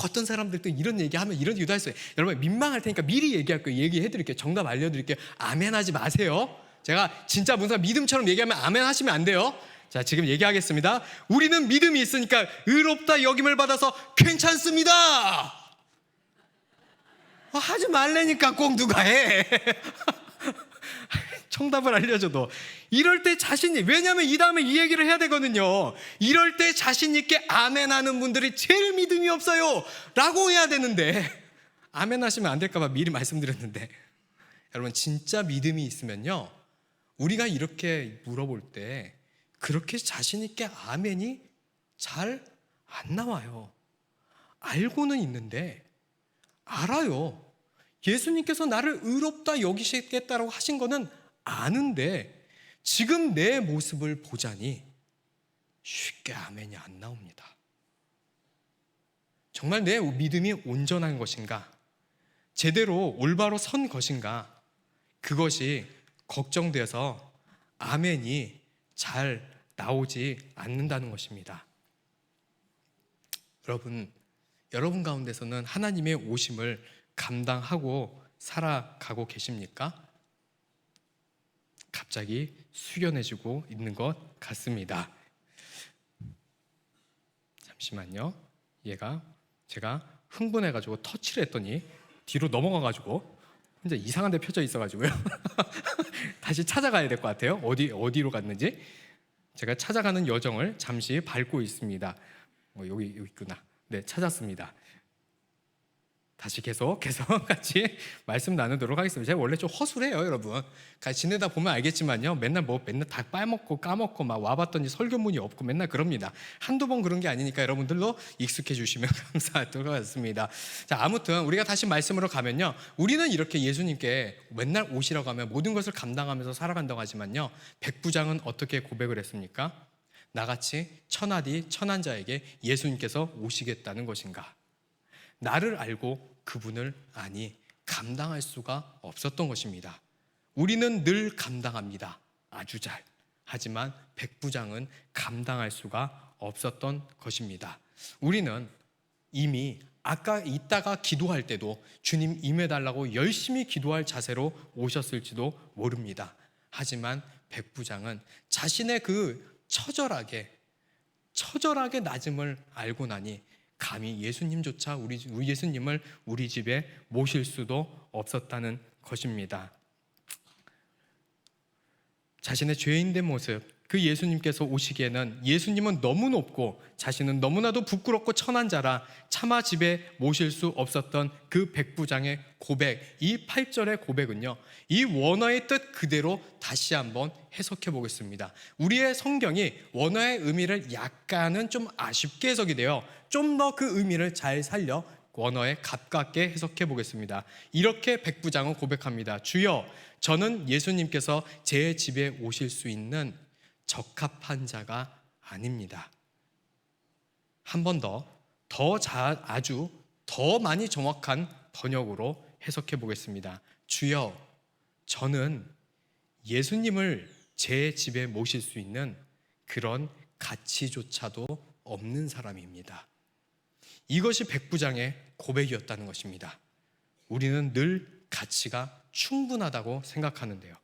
어떤 사람들도 이런 얘기하면 이런 얘기도 했어요. 여러분, 민망할 테니까 미리 얘기할 거예요. 얘기해 드릴게요. 정답 알려드릴게요. 아멘 하지 마세요. 제가 진짜 무슨 믿음처럼 얘기하면 아멘 하시면 안 돼요. 자, 지금 얘기하겠습니다. 우리는 믿음이 있으니까 의롭다 여김을 받아서 괜찮습니다. 하지 말래니까 꼭 누가 해. 정답을 알려줘도 이럴 때 자신이, 왜냐하면 이 다음에 이 얘기를 해야 되거든요. 이럴 때 자신 있게 아멘 하는 분들이 제일 믿음이 없어요 라고 해야 되는데, 아멘 하시면 안 될까 봐 미리 말씀드렸는데, 여러분 진짜 믿음이 있으면요, 우리가 이렇게 물어볼 때 그렇게 자신 있게 아멘이 잘 안 나와요. 알고는 있는데, 알아요. 예수님께서 나를 의롭다 여기시겠다라고 하신 거는 아는데, 지금 내 모습을 보자니 쉽게 아멘이 안 나옵니다. 정말 내 믿음이 온전한 것인가, 제대로 올바로 선 것인가, 그것이 걱정돼서 아멘이 잘 나오지 않는다는 것입니다. 여러분 가운데서는 하나님의 오심을 감당하고 살아가고 계십니까? 갑자기 숙연해지고 있는 것 같습니다. 잠시만요. 제가 흥분해가지고 터치를 했더니 뒤로 넘어가가지고 혼자 이상한 데 펴져 있어가지고요. 다시 찾아가야 될 것 같아요. 어디로 갔는지. 제가 찾아가는 여정을 잠시 밟고 있습니다. 여기 있구나. 네, 찾았습니다. 다시 계속 같이 말씀 나누도록 하겠습니다. 제가 원래 좀 허술해요, 여러분. 같이 지내다 보면 알겠지만요, 맨날 다 빠먹고 까먹고 막 와봤더니 설교문이 없고 맨날 그럽니다. 한두 번 그런 게 아니니까 여러분들도 익숙해 주시면 감사할 것 같습니다. 자, 아무튼 우리가 다시 말씀으로 가면요, 우리는 이렇게 예수님께 맨날 오시라고 하면 모든 것을 감당하면서 살아간다고 하지만요, 백부장은 어떻게 고백을 했습니까? 나같이 천하디 천한 자에게 예수님께서 오시겠다는 것인가? 나를 알고 그분을 아니 감당할 수가 없었던 것입니다. 우리는 늘 감당합니다. 아주 잘. 하지만 백부장은 감당할 수가 없었던 것입니다. 우리는 이미 아까 이따가 기도할 때도 주님 임해달라고 열심히 기도할 자세로 오셨을지도 모릅니다. 하지만 백부장은 자신의 그 처절하게 낮음을 알고 나니 감히 예수님조차 우리 예수님을 우리 집에 모실 수도 없었다는 것입니다. 자신의 죄인된 모습, 그 예수님께서 오시기에는 예수님은 너무 높고 자신은 너무나도 부끄럽고 천한 자라 차마 집에 모실 수 없었던 그 백부장의 고백, 이 8절의 고백은요, 이 원어의 뜻 그대로 다시 한번 해석해 보겠습니다. 우리의 성경이 원어의 의미를 약간은 좀 아쉽게 해석이 돼요. 좀 더 그 의미를 잘 살려 원어에 가깝게 해석해 보겠습니다. 이렇게 백부장은 고백합니다. 주여, 저는 예수님께서 제 집에 오실 수 있는 적합한 자가 아닙니다. 한 번 아주 더 많이 정확한 번역으로 해석해 보겠습니다. 주여, 저는 예수님을 제 집에 모실 수 있는 그런 가치조차도 없는 사람입니다. 이것이 백부장의 고백이었다는 것입니다. 우리는 늘 가치가 충분하다고 생각하는데요.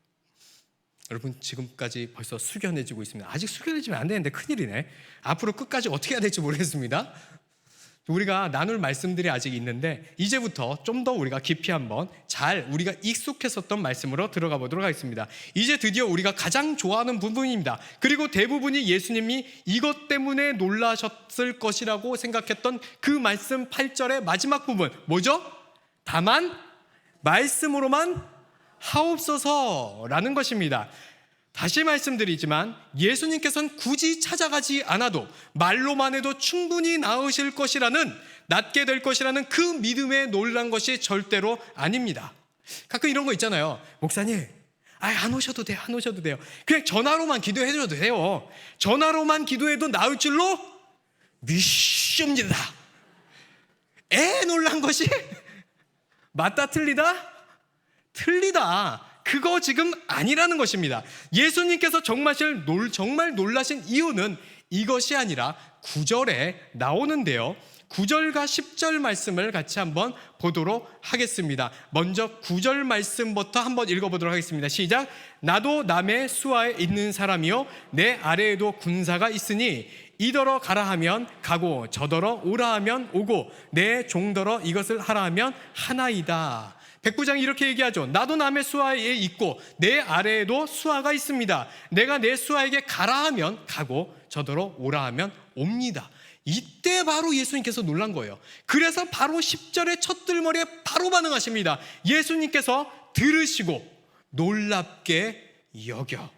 여러분 지금까지 벌써 숙연해지고 있습니다. 아직 숙연해지면 안 되는데 큰일이네. 앞으로 끝까지 어떻게 해야 될지 모르겠습니다. 우리가 나눌 말씀들이 아직 있는데 이제부터 좀 더 우리가 깊이 한번 우리가 익숙했었던 말씀으로 들어가 보도록 하겠습니다. 이제 드디어 우리가 가장 좋아하는 부분입니다. 그리고 대부분이 예수님이 이것 때문에 놀라셨을 것이라고 생각했던 그 말씀 8절의 마지막 부분 뭐죠? 다만 말씀으로만 하옵소서라는 것입니다. 다시 말씀드리지만 예수님께서는 굳이 찾아가지 않아도 말로만 해도 충분히 나으실 것이라는, 낫게 될 것이라는 그 믿음에 놀란 것이 절대로 아닙니다. 가끔 이런 거 있잖아요. 목사님, 안 오셔도 돼요. 안 오셔도 돼요. 그냥 전화로만 기도해 줘도 돼요. 전화로만 기도해도 나을 줄로 믿습니다. 놀란 것이 맞다 틀리다? 틀리다. 그거 지금 아니라는 것입니다. 예수님께서 정말 놀라신 이유는 이것이 아니라 9절에 나오는데요. 9절과 10절 말씀을 같이 한번 보도록 하겠습니다. 먼저 9절 말씀부터 한번 읽어보도록 하겠습니다. 시작. 나도 남의 수하에 있는 사람이요 내 아래에도 군사가 있으니 이더러 가라 하면 가고 저더러 오라 하면 오고 내 종더러 이것을 하라 하면 하나이다. 백부장이 이렇게 얘기하죠. 나도 남의 수하에 있고 내 아래에도 수하가 있습니다. 내가 내 수하에게 가라 하면 가고 저더러 오라 하면 옵니다. 이때 바로 예수님께서 놀란 거예요. 그래서 바로 10절의 첫 들머리에 바로 반응하십니다. 예수님께서 들으시고 놀랍게 여겨.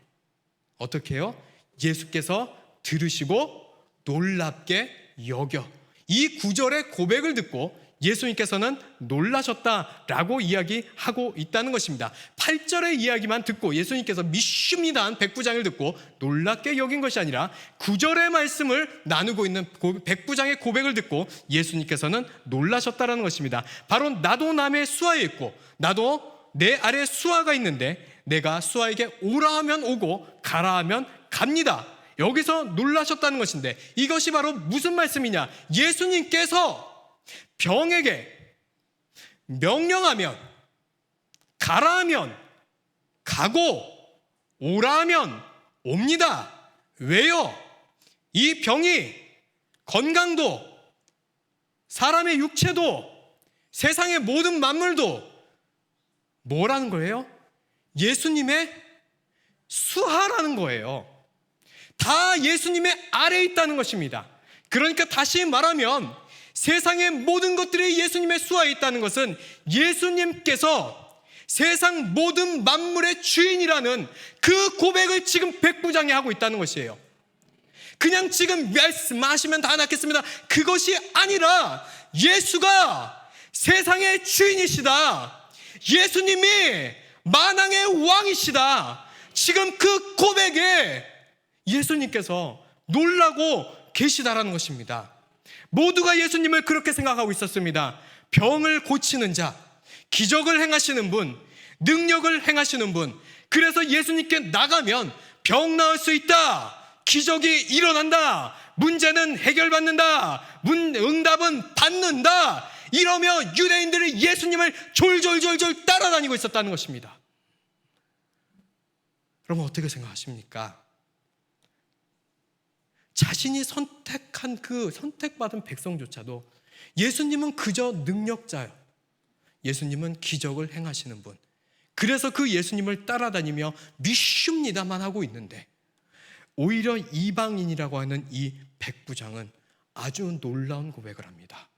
어떻게 해요? 예수께서 들으시고 놀랍게 여겨. 이 9절의 고백을 듣고 예수님께서는 놀라셨다라고 이야기하고 있다는 것입니다. 8절의 이야기만 듣고 예수님께서 믿습니다한 백부장을 듣고 놀랍게 여긴 것이 아니라 9절의 말씀을 나누고 있는 백부장의 고백을 듣고 예수님께서는 놀라셨다라는 것입니다. 바로 나도 남의 수하에 있고 나도 내 아래 수하가 있는데 내가 수하에게 오라 하면 오고 가라 하면 갑니다. 여기서 놀라셨다는 것인데 이것이 바로 무슨 말씀이냐? 예수님께서 병에게 명령하면 가라 하면 가고 오라 하면 옵니다. 왜요? 이 병이 건강도 사람의 육체도 세상의 모든 만물도 뭐라는 거예요? 예수님의 수하라는 거예요. 다 예수님의 아래에 있다는 것입니다. 그러니까 다시 말하면 세상의 모든 것들이 예수님의 수하에 있다는 것은 예수님께서 세상 모든 만물의 주인이라는 그 고백을 지금 백부장이 하고 있다는 것이에요. 그냥 지금 말씀하시면 다 낫겠습니다. 그것이 아니라 예수가 세상의 주인이시다. 예수님이 만왕의 왕이시다. 지금 그 고백에 예수님께서 놀라고 계시다라는 것입니다. 모두가 예수님을 그렇게 생각하고 있었습니다. 병을 고치는 자, 기적을 행하시는 분, 능력을 행하시는 분. 그래서 예수님께 나가면 병 나을 수 있다. 기적이 일어난다. 문제는 해결받는다. 응답은 받는다. 이러며 유대인들이 예수님을 졸졸졸졸 따라다니고 있었다는 것입니다. 여러분 어떻게 생각하십니까? 자신이 선택한 그 선택받은 백성조차도 예수님은 그저 능력자요. 예수님은 기적을 행하시는 분. 그래서 그 예수님을 따라다니며 믿습니다만 하고 있는데 오히려 이방인이라고 하는 이 백부장은 아주 놀라운 고백을 합니다.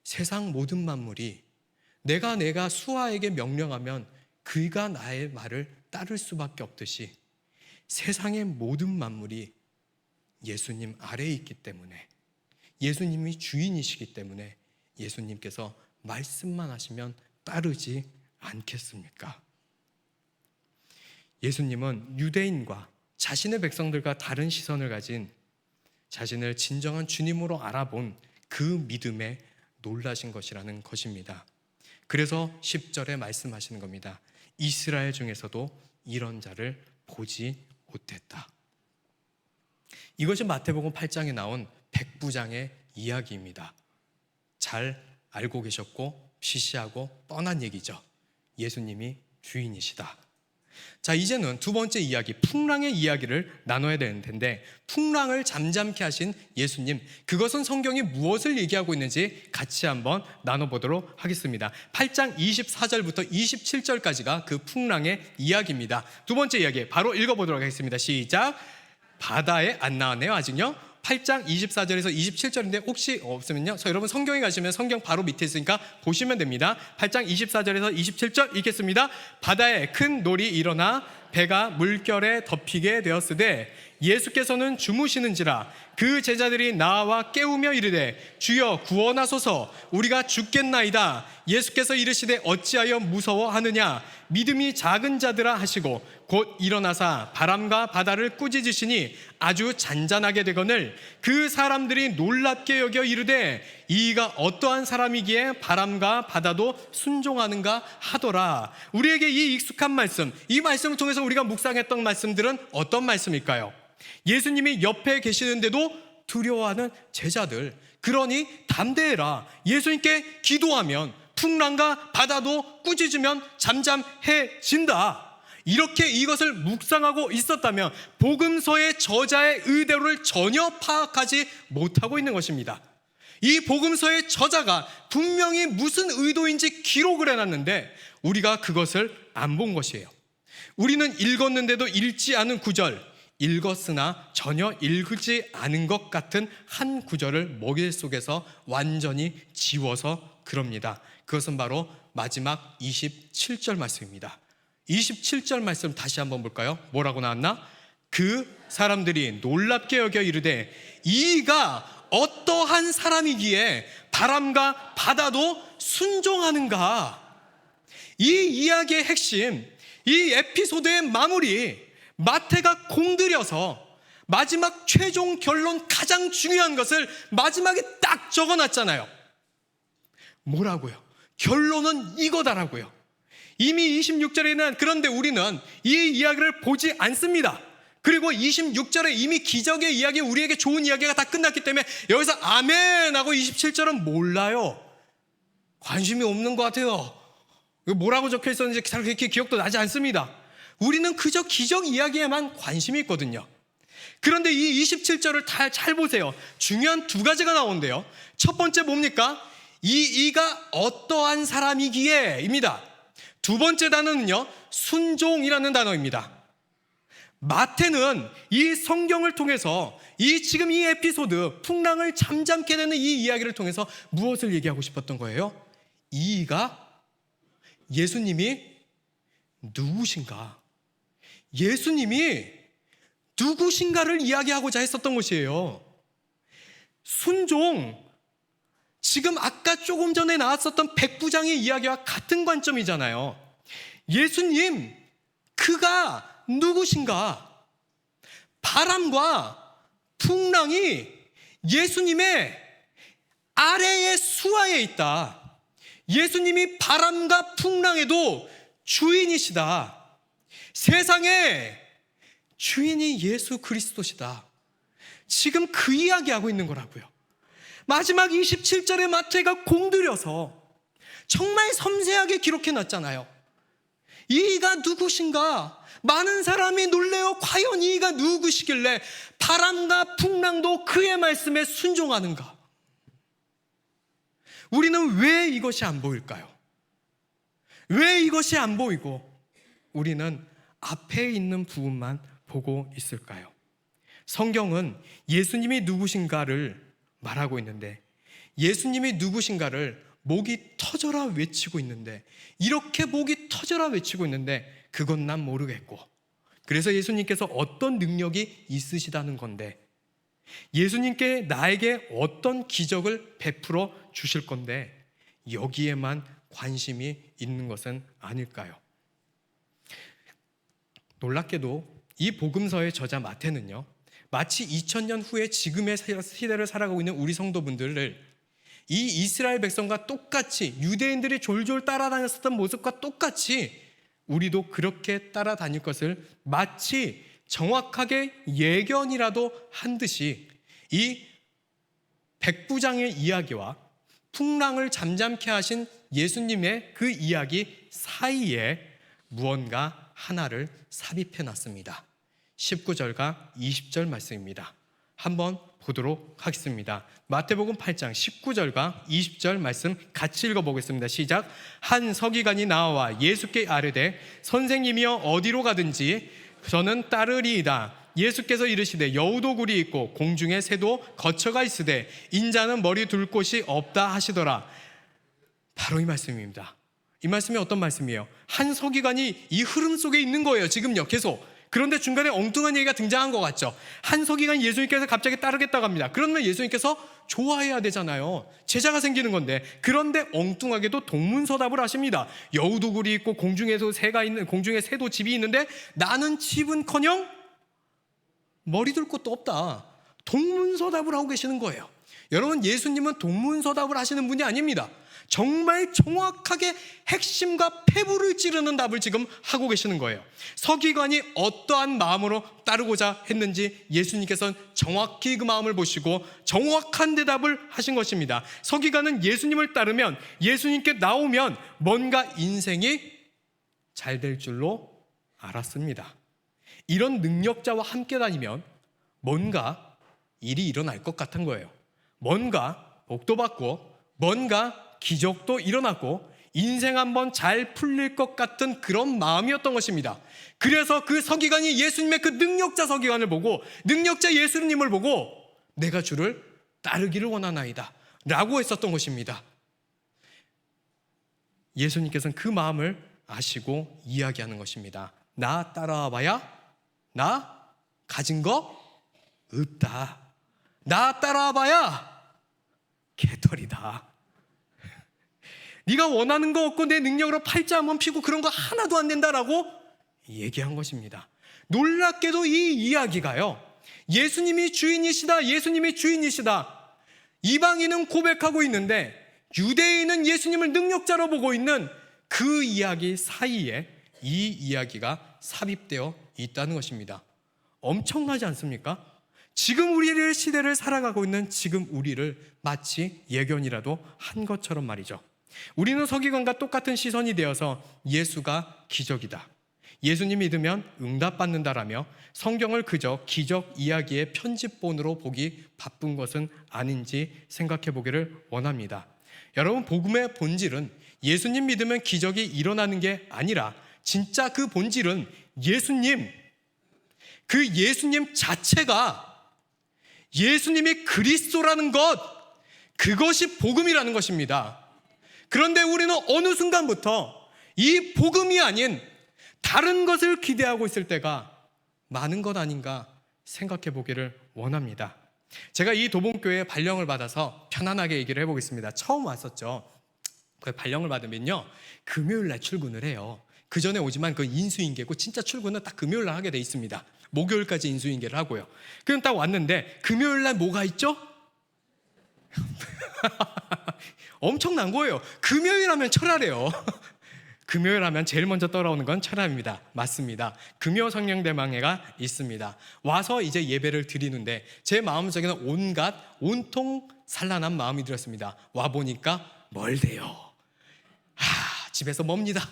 세상 모든 만물이 내가 수하에게 명령하면 그가 나의 말을 따를 수밖에 없듯이 세상의 모든 만물이 예수님 아래에 있기 때문에 예수님이 주인이시기 때문에 예수님께서 말씀만 하시면 따르지 않겠습니까? 예수님은 유대인과 자신의 백성들과 다른 시선을 가진 자신을 진정한 주님으로 알아본 그 믿음에 놀라신 것이라는 것입니다. 그래서 10절에 말씀하시는 겁니다. 이스라엘 중에서도 이런 자를 보지 못했다. 이것이 마태복음 8장에 나온 백부장의 이야기입니다. 잘 알고 계셨고 시시하고 뻔한 얘기죠. 예수님이 주인이시다. 자, 이제는 두 번째 이야기, 풍랑의 이야기를 나눠야 되는 텐데 풍랑을 잠잠케 하신 예수님, 그것은 성경이 무엇을 얘기하고 있는지 같이 한번 나눠보도록 하겠습니다. 8장 24절부터 27절까지가 그 풍랑의 이야기입니다. 두 번째 이야기 바로 읽어보도록 하겠습니다. 시작. 바다에 안 나왔네요 아직요. 8장 24절에서 27절인데 혹시 없으면요 여러분 성경에 가시면 성경 바로 밑에 있으니까 보시면 됩니다. 8장 24절에서 27절 읽겠습니다. 바다에 큰 놀이 일어나 배가 물결에 덮이게 되었으되 예수께서는 주무시는지라 그 제자들이 나와 깨우며 이르되 주여 구원하소서 우리가 죽겠나이다. 예수께서 이르시되 어찌하여 무서워하느냐 믿음이 작은 자들아 하시고 곧 일어나사 바람과 바다를 꾸짖으시니 아주 잔잔하게 되거늘 그 사람들이 놀랍게 여겨 이르되 이가 어떠한 사람이기에 바람과 바다도 순종하는가 하더라. 우리에게 이 익숙한 말씀, 이 말씀을 통해서 우리가 묵상했던 말씀들은 어떤 말씀일까요? 예수님이 옆에 계시는데도 두려워하는 제자들, 그러니 담대해라. 예수님께 기도하면 풍랑과 바다도 꾸짖으면 잠잠해진다. 이렇게 이것을 묵상하고 있었다면 복음서의 저자의 의도를 전혀 파악하지 못하고 있는 것입니다. 이 복음서의 저자가 분명히 무슨 의도인지 기록을 해놨는데 우리가 그것을 안 본 것이에요. 우리는 읽었는데도 읽지 않은 구절, 읽었으나 전혀 읽지 않은 것 같은 한 구절을 머릿속에서 완전히 지워서 그럽니다. 그것은 바로 마지막 27절 말씀입니다. 27절 말씀 다시 한번 볼까요? 뭐라고 나왔나? 그 사람들이 놀랍게 여겨 이르되 이가 어떠한 사람이기에 바람과 바다도 순종하는가? 이 이야기의 핵심, 이 에피소드의 마무리, 마태가 공들여서 마지막 최종 결론, 가장 중요한 것을 마지막에 딱 적어놨잖아요. 뭐라고요? 결론은 이거다라고요. 이미 26절에는 그런데 우리는 이 이야기를 보지 않습니다. 그리고 26절에 이미 기적의 이야기, 우리에게 좋은 이야기가 다 끝났기 때문에 여기서 아멘 하고 27절은 몰라요. 관심이 없는 것 같아요. 뭐라고 적혀 있었는지 잘 그렇게 기억도 나지 않습니다. 우리는 그저 기적 이야기에만 관심이 있거든요. 그런데 이 27절을 잘 보세요. 중요한 두 가지가 나오는데요. 첫 번째 뭡니까? 이가 어떠한 사람이기에 입니다. 두 번째 단어는요, 순종이라는 단어입니다. 마태는 이 성경을 통해서 지금 이 에피소드, 풍랑을 잠잠케 되는 이 이야기를 통해서 무엇을 얘기하고 싶었던 거예요? 이가 예수님이 누구신가? 예수님이 누구신가를 이야기하고자 했었던 것이에요. 순종, 지금 아까 조금 전에 나왔었던 백부장의 이야기와 같은 관점이잖아요. 예수님, 그가 누구신가? 바람과 풍랑이 예수님의 아래의 수하에 있다. 예수님이 바람과 풍랑에도 주인이시다. 세상의 주인이 예수 그리스도시다. 지금 그 이야기하고 있는 거라고요. 마지막 27절에 마태가 공들여서 정말 섬세하게 기록해놨잖아요. 이가 누구신가? 많은 사람이 놀래요. 과연 이가 누구시길래 바람과 풍랑도 그의 말씀에 순종하는가? 우리는 왜 이것이 안 보일까요? 왜 이것이 안 보이고 우리는 앞에 있는 부분만 보고 있을까요? 성경은 예수님이 누구신가를 말하고 있는데, 예수님이 누구신가를 목이 터져라 외치고 있는데, 이렇게 목이 터져라 외치고 있는데 그건 난 모르겠고, 그래서 예수님께서 어떤 능력이 있으시다는 건데, 예수님께 나에게 어떤 기적을 베풀어 주실 건데 여기에만 관심이 있는 것은 아닐까요? 놀랍게도 이 복음서의 저자 마태는요, 마치 2000년 후에 지금의 시대를 살아가고 있는 우리 성도분들을 이 이스라엘 백성과 똑같이, 유대인들이 졸졸 따라다녔었던 모습과 똑같이 우리도 그렇게 따라다닐 것을 마치 정확하게 예견이라도 한 듯이 이 백부장의 이야기와 풍랑을 잠잠케 하신 예수님의 그 이야기 사이에 무언가 하나를 삽입해 놨습니다. 19절과 20절 말씀입니다. 한번 보도록 하겠습니다. 마태복음 8장 19절과 20절 말씀 같이 읽어보겠습니다. 시작. 한 서기관이 나와 예수께 아뢰되 선생님이여 어디로 가든지 저는 따르리이다. 예수께서 이르시되 여우도 굴이 있고 공중에 새도 거처가 있으되 인자는 머리 둘 곳이 없다 하시더라. 바로 이 말씀입니다. 이 말씀이 어떤 말씀이에요? 한 서기관이 이 흐름 속에 있는 거예요. 지금요, 계속. 그런데 중간에 엉뚱한 얘기가 등장한 것 같죠. 한 서기관 예수님께서 갑자기 따르겠다고 합니다. 그러면 예수님께서 좋아해야 되잖아요. 제자가 생기는 건데. 그런데 엉뚱하게도 동문서답을 하십니다. 여우도 굴이 있고 공중에서 새가 있는, 공중에 새도 집이 있는데 나는 집은커녕 머리 둘 곳도 없다. 동문서답을 하고 계시는 거예요. 여러분, 예수님은 동문서답을 하시는 분이 아닙니다. 정말 정확하게 핵심과 폐부를 찌르는 답을 지금 하고 계시는 거예요. 서기관이 어떠한 마음으로 따르고자 했는지 예수님께서는 정확히 그 마음을 보시고 정확한 대답을 하신 것입니다. 서기관은 예수님을 따르면, 예수님께 나오면 뭔가 인생이 잘 될 줄로 알았습니다. 이런 능력자와 함께 다니면 뭔가 일이 일어날 것 같은 거예요. 뭔가 복도 받고 뭔가 기적도 일어났고 인생 한번 잘 풀릴 것 같은 그런 마음이었던 것입니다. 그래서 그 서기관이 예수님의 그 능력자 서기관을 보고, 능력자 예수님을 보고 내가 주를 따르기를 원하나이다 라고 했었던 것입니다. 예수님께서는 그 마음을 아시고 이야기하는 것입니다. 나 따라와 봐야 나 가진 거 없다. 나 따라와 봐야 개털이다. 네가 원하는 거 없고 내 능력으로 팔자 한번 피고 그런 거 하나도 안 된다라고 얘기한 것입니다. 놀랍게도 이 이야기가요, 예수님이 주인이시다, 예수님이 주인이시다, 이방인은 고백하고 있는데 유대인은 예수님을 능력자로 보고 있는 그 이야기 사이에 이 이야기가 삽입되어 있다는 것입니다. 엄청나지 않습니까? 지금 우리의 시대를 살아가고 있는 지금 우리를 마치 예견이라도 한 것처럼 말이죠. 우리는 서기관과 똑같은 시선이 되어서 예수가 기적이다, 예수님 믿으면 응답받는다라며 성경을 그저 기적 이야기의 편집본으로 보기 바쁜 것은 아닌지 생각해 보기를 원합니다. 여러분, 복음의 본질은 예수님 믿으면 기적이 일어나는 게 아니라 진짜 그 본질은 예수님, 그 예수님 자체가 예수님이 그리스도라는 것, 그것이 복음이라는 것입니다. 그런데 우리는 어느 순간부터 이 복음이 아닌 다른 것을 기대하고 있을 때가 많은 것 아닌가 생각해 보기를 원합니다. 제가 이 도봉교회에 발령을 받아서 편안하게 얘기를 해보겠습니다. 처음 왔었죠. 그 발령을 받으면요, 금요일 날 출근을 해요. 그 전에 오지만 그 인수인계고 진짜 출근은 딱 금요일 날 하게 돼 있습니다. 목요일까지 인수인계를 하고요. 그럼 딱 왔는데 금요일 날 뭐가 있죠? 엄청난 거예요. 금요일 하면 철야래요. 금요일 하면 제일 먼저 떠오르는 건 철야입니다. 맞습니다. 금요 성령대망회가 있습니다. 와서 이제 예배를 드리는데 제 마음속에는 온통 산란한 마음이 들었습니다. 와보니까 멀대요. 집에서 멉니다.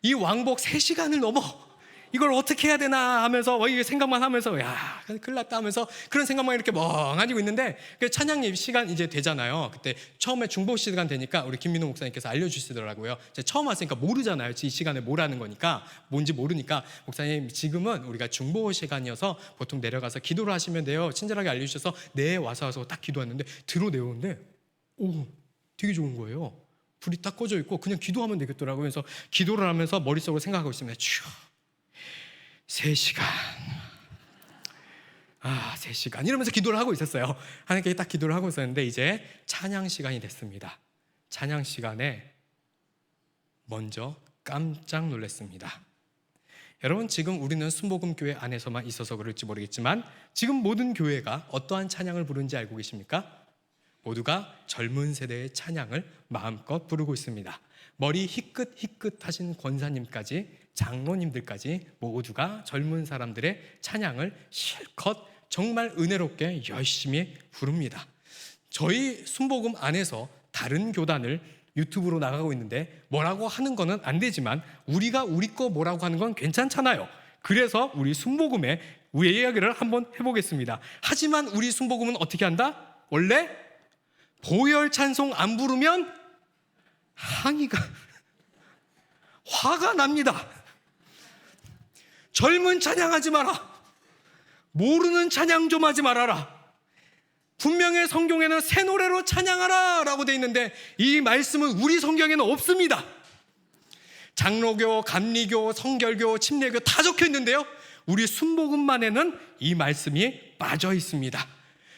이 왕복 3시간을 넘어. 이걸 어떻게 해야 되나 하면서 이게 생각만 하면서 야, 큰일 났다 하면서 그런 생각만 이렇게 멍하니고 있는데 찬양 예배 시간 이제 되잖아요. 그때 처음에 중보 시간 되니까 우리 김민호 목사님께서 알려주시더라고요. 제가 처음 왔으니까 모르잖아요. 이 시간에 뭐라는 거니까, 뭔지 모르니까 목사님 지금은 우리가 중보 시간이어서 보통 내려가서 기도를 하시면 돼요. 친절하게 알려주셔서 네, 와서 딱 기도했는데 들어내오는데 오, 되게 좋은 거예요. 불이 딱 꺼져 있고 그냥 기도하면 되겠더라고요. 그래서 기도를 하면서 머릿속으로 생각하고 있습니다. 3시간 3시간 이러면서 기도를 하고 있었어요. 하나님께 딱 기도를 하고 있었는데 이제 찬양 시간이 됐습니다. 찬양 시간에 먼저 깜짝 놀랐습니다. 여러분, 지금 우리는 순복음 교회 안에서만 있어서 그럴지 모르겠지만 지금 모든 교회가 어떠한 찬양을 부르는지 알고 계십니까? 모두가 젊은 세대의 찬양을 마음껏 부르고 있습니다. 머리 희끗희끗하신 권사님까지, 장로님들까지 모두가 젊은 사람들의 찬양을 실컷 정말 은혜롭게 열심히 부릅니다. 저희 순복음 안에서 다른 교단을 유튜브로 나가고 있는데 뭐라고 하는 거는 안 되지만 우리가 우리 거 뭐라고 하는 건 괜찮잖아요. 그래서 우리 순복음의 이야기를 한번 해보겠습니다. 하지만 우리 순복음은 어떻게 한다? 원래 보혈 찬송 안 부르면 화가 납니다. 젊은 찬양하지 마라. 모르는 찬양 좀 하지 말아라. 분명히 성경에는 새 노래로 찬양하라 라고 되어 있는데 이 말씀은 우리 성경에는 없습니다. 장로교, 감리교, 성결교, 침례교 다 적혀 있는데요, 우리 순복음만에는 이 말씀이 빠져 있습니다.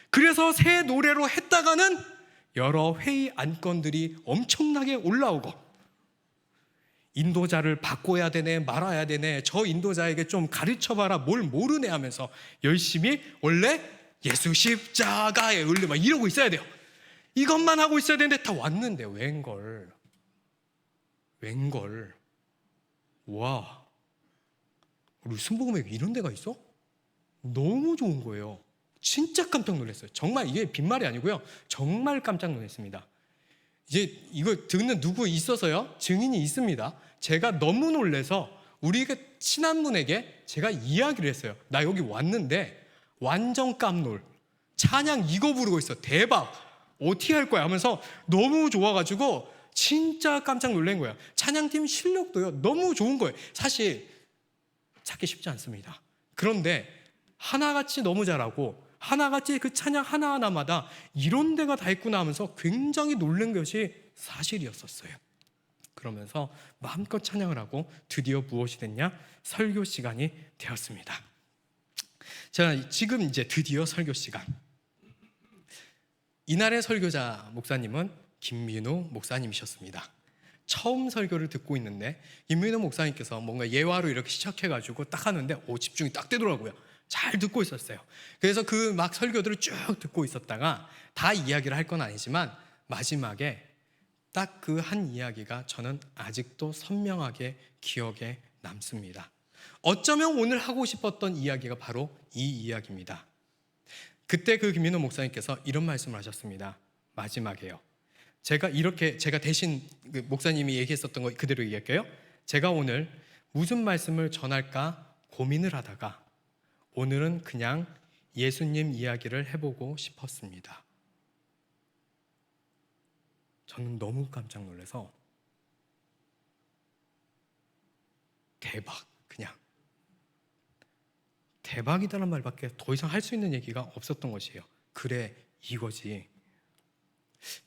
그래서 새 노래로 했다가는 여러 회의 안건들이 엄청나게 올라오고, 인도자를 바꿔야 되네, 말아야 되네, 저 인도자에게 좀 가르쳐봐라, 뭘 모르네 하면서 열심히 원래 예수 십자가에 울려 막 이러고 있어야 돼요. 이것만 하고 있어야 되는데 다 왔는데 웬걸. 와, 우리 순복음에 이런 데가 있어? 너무 좋은 거예요. 진짜 깜짝 놀랐어요. 정말 이게 빈말이 아니고요, 정말 깜짝 놀랐습니다. 이제 이거 듣는 누구 있어서요? 증인이 있습니다. 제가 너무 놀라서 우리 친한 분에게 제가 이야기를 했어요. 나 여기 왔는데 완전 깜놀. 찬양 이거 부르고 있어. 대박. 어떻게 할 거야 하면서 너무 좋아가지고 진짜 깜짝 놀란 거예요. 찬양팀 실력도요 너무 좋은 거예요. 사실 찾기 쉽지 않습니다. 그런데 하나같이 너무 잘하고 하나같이 그 찬양 하나하나마다 이런 데가 다 있구나 하면서 굉장히 놀란 것이 사실이었었어요. 그러면서 마음껏 찬양을 하고 드디어 무엇이 됐냐? 설교 시간이 되었습니다. 자, 지금 이제 드디어 설교 시간. 이날의 설교자 목사님은 김민우 목사님이셨습니다. 처음 설교를 듣고 있는데 김민우 목사님께서 뭔가 예화로 이렇게 시작해가지고 딱 하는데 집중이 딱 되더라고요. 잘 듣고 있었어요. 그래서 그 막 설교들을 쭉 듣고 있었다가 다 이야기를 할 건 아니지만 마지막에 딱 그 한 이야기가 저는 아직도 선명하게 기억에 남습니다. 어쩌면 오늘 하고 싶었던 이야기가 바로 이 이야기입니다. 그때 그 김민호 목사님께서 이런 말씀을 하셨습니다. 마지막에요. 제가 대신 그 목사님이 얘기했었던 거 그대로 얘기할게요. 제가 오늘 무슨 말씀을 전할까 고민을 하다가 오늘은 그냥 예수님 이야기를 해보고 싶었습니다. 저는 너무 깜짝 놀라서 대박, 그냥 대박이다라는 말밖에 더 이상 할 수 있는 얘기가 없었던 것이에요. 그래, 이거지.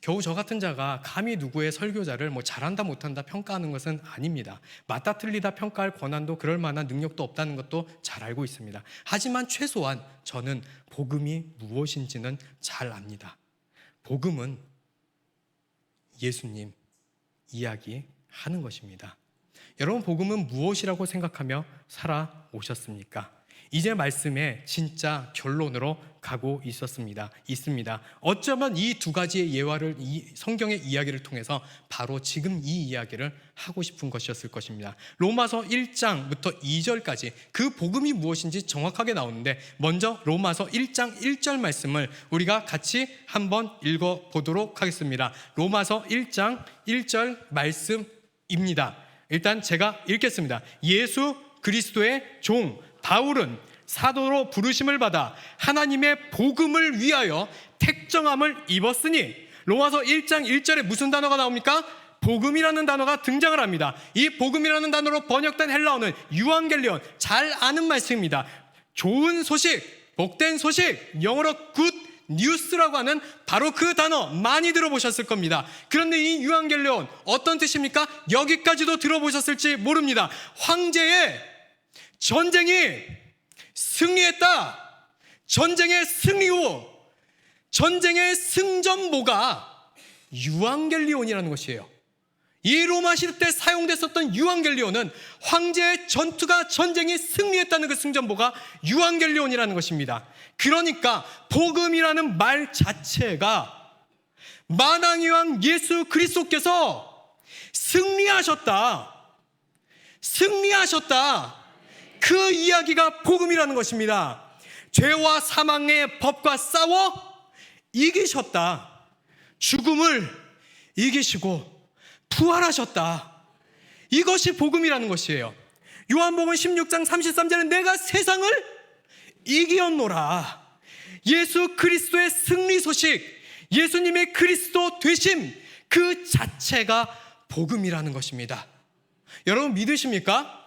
겨우 저 같은 자가 감히 누구의 설교자를 잘한다 못한다 평가하는 것은 아닙니다. 맞다 틀리다 평가할 권한도 그럴 만한 능력도 없다는 것도 잘 알고 있습니다. 하지만 최소한 저는 복음이 무엇인지는 잘 압니다. 복음은 예수님 이야기하는 것입니다. 여러분, 복음은 무엇이라고 생각하며 살아오셨습니까? 이제 말씀의 진짜 결론으로 가고 있습니다. 어쩌면 이 두 가지의 예화를, 이 성경의 이야기를 통해서 바로 지금 이 이야기를 하고 싶은 것이었을 것입니다. 로마서 1장부터 2절까지 그 복음이 무엇인지 정확하게 나오는데, 먼저 로마서 1장 1절 말씀을 우리가 같이 한번 읽어보도록 하겠습니다. 로마서 1장 1절 말씀입니다. 일단 제가 읽겠습니다. 예수 그리스도의 종 바울은 사도로 부르심을 받아 하나님의 복음을 위하여 택정함을 입었으니, 로마서 1장 1절에 무슨 단어가 나옵니까? 복음이라는 단어가 등장을 합니다. 이 복음이라는 단어로 번역된 헬라어는 유앙겔리온, 잘 아는 말씀입니다. 좋은 소식, 복된 소식, 영어로 good news라고 하는 바로 그 단어 많이 들어보셨을 겁니다. 그런데 이 유앙겔리온 어떤 뜻입니까? 여기까지도 들어보셨을지 모릅니다. 황제의 전쟁이 승리했다. 전쟁의 승리 후 전쟁의 승전보가 유앙겔리온이라는 것이에요. 이 로마 시대 때 사용됐었던 유앙겔리온은 황제의 전쟁이 승리했다는 그 승전보가 유앙겔리온이라는 것입니다. 그러니까 복음이라는 말 자체가 만왕의 왕 예수 그리스도께서 승리하셨다. 그 이야기가 복음이라는 것입니다. 죄와 사망의 법과 싸워 이기셨다. 죽음을 이기시고 부활하셨다. 이것이 복음이라는 것이에요. 요한복음 16장 33절에 내가 세상을 이기었노라. 예수 그리스도의 승리 소식, 예수님의 그리스도 되심 그 자체가 복음이라는 것입니다. 여러분 믿으십니까?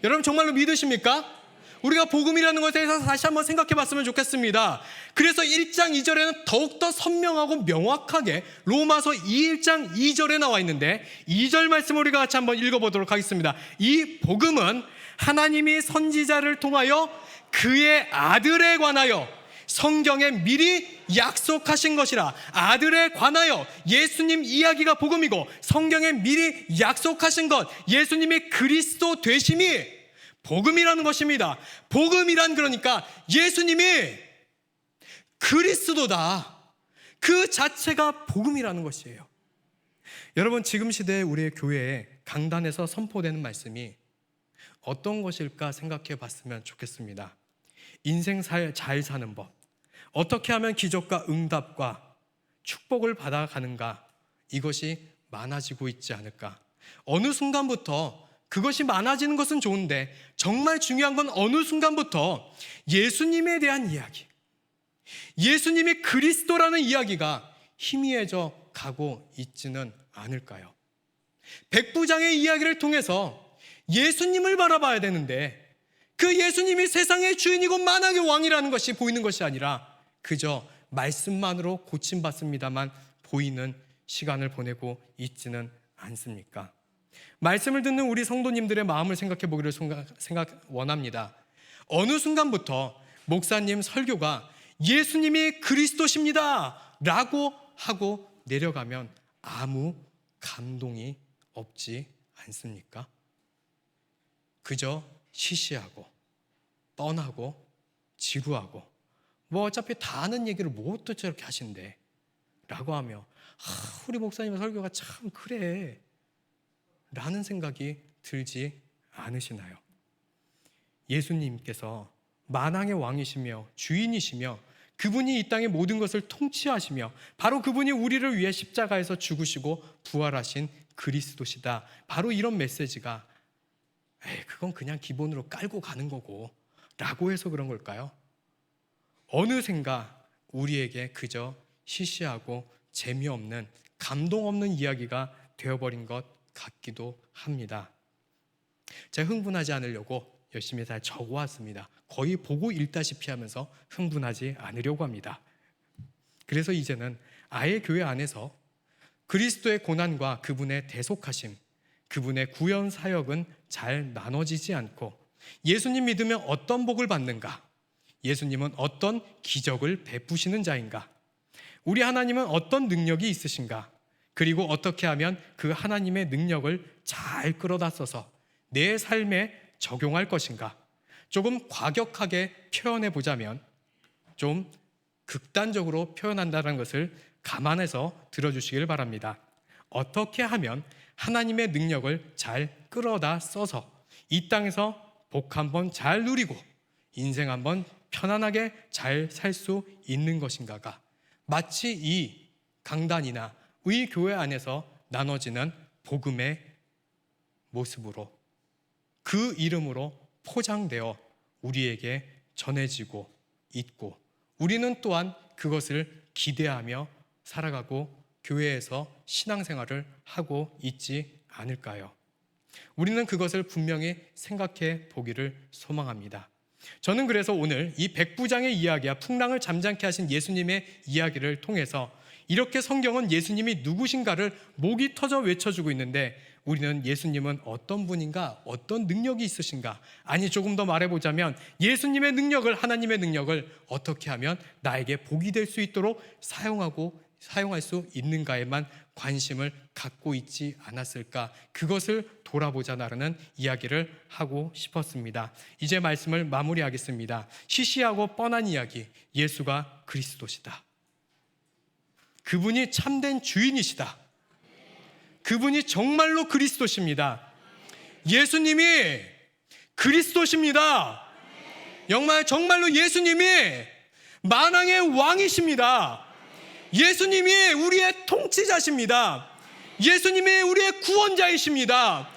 여러분 정말로 믿으십니까? 우리가 복음이라는 것에 대해서 다시 한번 생각해 봤으면 좋겠습니다. 그래서 1장 2절에는 더욱더 선명하고 명확하게 로마서 1장 2절에 나와 있는데, 2절 말씀 우리가 같이 한번 읽어보도록 하겠습니다. 이 복음은 하나님이 선지자를 통하여 그의 아들에 관하여 성경에 미리 약속하신 것이라. 아들에 관하여 예수님 이야기가 복음이고, 성경에 미리 약속하신 것, 예수님이 그리스도 되심이 복음이라는 것입니다. 복음이란, 그러니까 예수님이 그리스도다. 그 자체가 복음이라는 것이에요. 여러분, 지금 시대에 우리의 교회에 강단에서 선포되는 말씀이 어떤 것일까 생각해 봤으면 좋겠습니다. 인생 잘 사는 법, 어떻게 하면 기적과 응답과 축복을 받아가는가, 이것이 많아지고 있지 않을까. 어느 순간부터 그것이 많아지는 것은 좋은데 정말 중요한 건 어느 순간부터 예수님에 대한 이야기, 예수님이 그리스도라는 이야기가 희미해져 가고 있지는 않을까요? 백부장의 이야기를 통해서 예수님을 바라봐야 되는데 그 예수님이 세상의 주인이고 만왕의 왕이라는 것이 보이는 것이 아니라 그저 말씀만으로 고침받습니다만 보이는 시간을 보내고 있지는 않습니까? 말씀을 듣는 우리 성도님들의 마음을 생각해 보기를 원합니다. 어느 순간부터 목사님 설교가 예수님이 그리스도십니다 라고 하고 내려가면 아무 감동이 없지 않습니까? 그저 시시하고 뻔하고 지루하고 뭐 어차피 다 아는 얘기를 뭐 또 저렇게 하신대 라고 하며 우리 목사님의 설교가 참 그래 라는 생각이 들지 않으시나요? 예수님께서 만왕의 왕이시며 주인이시며 그분이 이 땅의 모든 것을 통치하시며 바로 그분이 우리를 위해 십자가에서 죽으시고 부활하신 그리스도시다. 바로 이런 메시지가 그건 그냥 기본으로 깔고 가는 거고 라고 해서 그런 걸까요? 어느샌가 우리에게 그저 시시하고 재미없는 감동 없는 이야기가 되어버린 것 같기도 합니다. 제가 흥분하지 않으려고 열심히 잘 적어왔습니다. 거의 보고 읽다시피 하면서 흥분하지 않으려고 합니다. 그래서 이제는 아예 교회 안에서 그리스도의 고난과 그분의 대속하심, 그분의 구원 사역은 잘 나눠지지 않고 예수님 믿으면 어떤 복을 받는가? 예수님은 어떤 기적을 베푸시는 자인가? 우리 하나님은 어떤 능력이 있으신가? 그리고 어떻게 하면 그 하나님의 능력을 잘 끌어다 써서 내 삶에 적용할 것인가? 조금 과격하게 표현해 보자면 좀 극단적으로 표현한다는 것을 감안해서 들어주시길 바랍니다. 어떻게 하면 하나님의 능력을 잘 끌어다 써서 이 땅에서 복 한번 잘 누리고 인생 한번 편안하게 잘 살 수 있는 것인가가 마치 이 강단이나 의 교회 안에서 나눠지는 복음의 모습으로 그 이름으로 포장되어 우리에게 전해지고 있고 우리는 또한 그것을 기대하며 살아가고 교회에서 신앙생활을 하고 있지 않을까요? 우리는 그것을 분명히 생각해 보기를 소망합니다. 저는 그래서 오늘 이 백부장의 이야기와 풍랑을 잠잠케 하신 예수님의 이야기를 통해서 이렇게 성경은 예수님이 누구신가를 목이 터져 외쳐주고 있는데 우리는 예수님은 어떤 분인가, 어떤 능력이 있으신가? 아니 조금 더 말해보자면 예수님의 능력을, 하나님의 능력을 어떻게 하면 나에게 복이 될 수 있도록 사용할 수 있는가에만 관심을 갖고 있지 않았을까? 그것을 돌아보자라는 이야기를 하고 싶었습니다. 이제 말씀을 마무리하겠습니다. 시시하고 뻔한 이야기, 예수가 그리스도시다. 그분이 참된 주인이시다. 그분이 정말로 그리스도십니다. 예수님이 그리스도십니다. 정말로 예수님이 만왕의 왕이십니다. 예수님이 우리의 통치자십니다. 예수님이 우리의 구원자이십니다.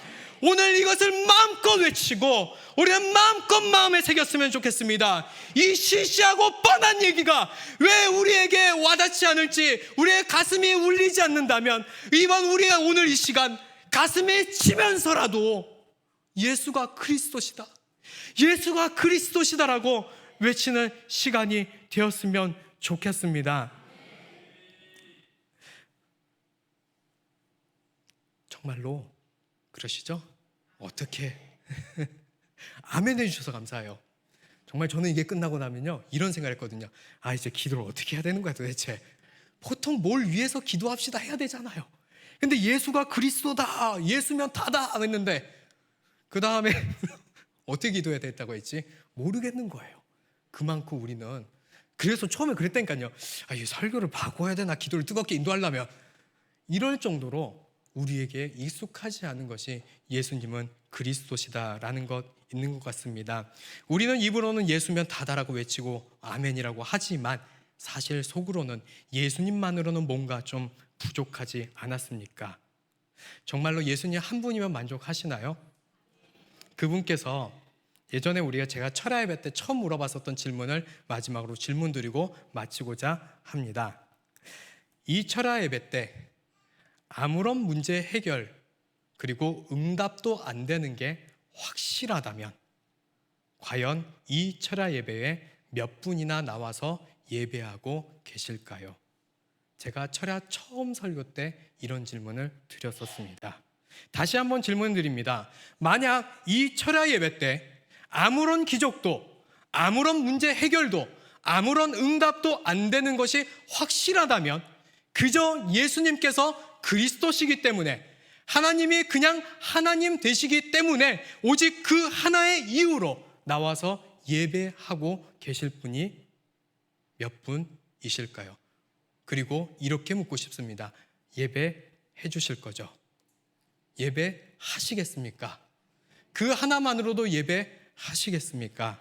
오늘 이것을 마음껏 외치고 우리는 마음껏 마음에 새겼으면 좋겠습니다. 이 시시하고 뻔한 얘기가 왜 우리에게 와닿지 않을지, 우리의 가슴이 울리지 않는다면 이번 우리가 오늘 이 시간 가슴에 치면서라도 예수가 그리스도시다, 예수가 그리스도시다라고 외치는 시간이 되었으면 좋겠습니다. 정말로 그러시죠? 어떻게? 아멘 해주셔서 감사해요. 정말 저는 이게 끝나고 나면요 이런 생각을 했거든요. 이제 기도를 어떻게 해야 되는 거야 도대체? 보통 뭘 위해서 기도합시다 해야 되잖아요. 근데 예수가 그리스도다, 예수면 다다 했는데 그 다음에 어떻게 기도해야 됐다고 했지? 모르겠는 거예요. 그만큼 우리는, 그래서 처음에 그랬다니까요. 이 설교를 바꿔야 되나, 기도를 뜨겁게 인도하려면. 이럴 정도로 우리에게 익숙하지 않은 것이 예수님은 그리스도시다라는 것 있는 것 같습니다. 우리는 입으로는 예수면 다다라고 외치고 아멘이라고 하지만 사실 속으로는 예수님만으로는 뭔가 좀 부족하지 않았습니까? 정말로 예수님 한 분이면 만족하시나요? 그분께서 예전에 제가 철야 예배 때 처음 물어봤었던 질문을 마지막으로 질문 드리고 마치고자 합니다. 이 철야 예배 때 아무런 문제 해결 그리고 응답도 안 되는 게 확실하다면 과연 이 철야 예배에 몇 분이나 나와서 예배하고 계실까요? 제가 철야 처음 설교 때 이런 질문을 드렸었습니다. 다시 한번 질문 드립니다. 만약 이 철야 예배 때 아무런 기적도 아무런 문제 해결도 아무런 응답도 안 되는 것이 확실하다면 그저 예수님께서 그리스도시기 때문에 하나님이 그냥 하나님 되시기 때문에 오직 그 하나의 이유로 나와서 예배하고 계실 분이 몇 분이실까요? 그리고 이렇게 묻고 싶습니다. 예배해 주실 거죠? 예배하시겠습니까? 그 하나만으로도 예배하시겠습니까?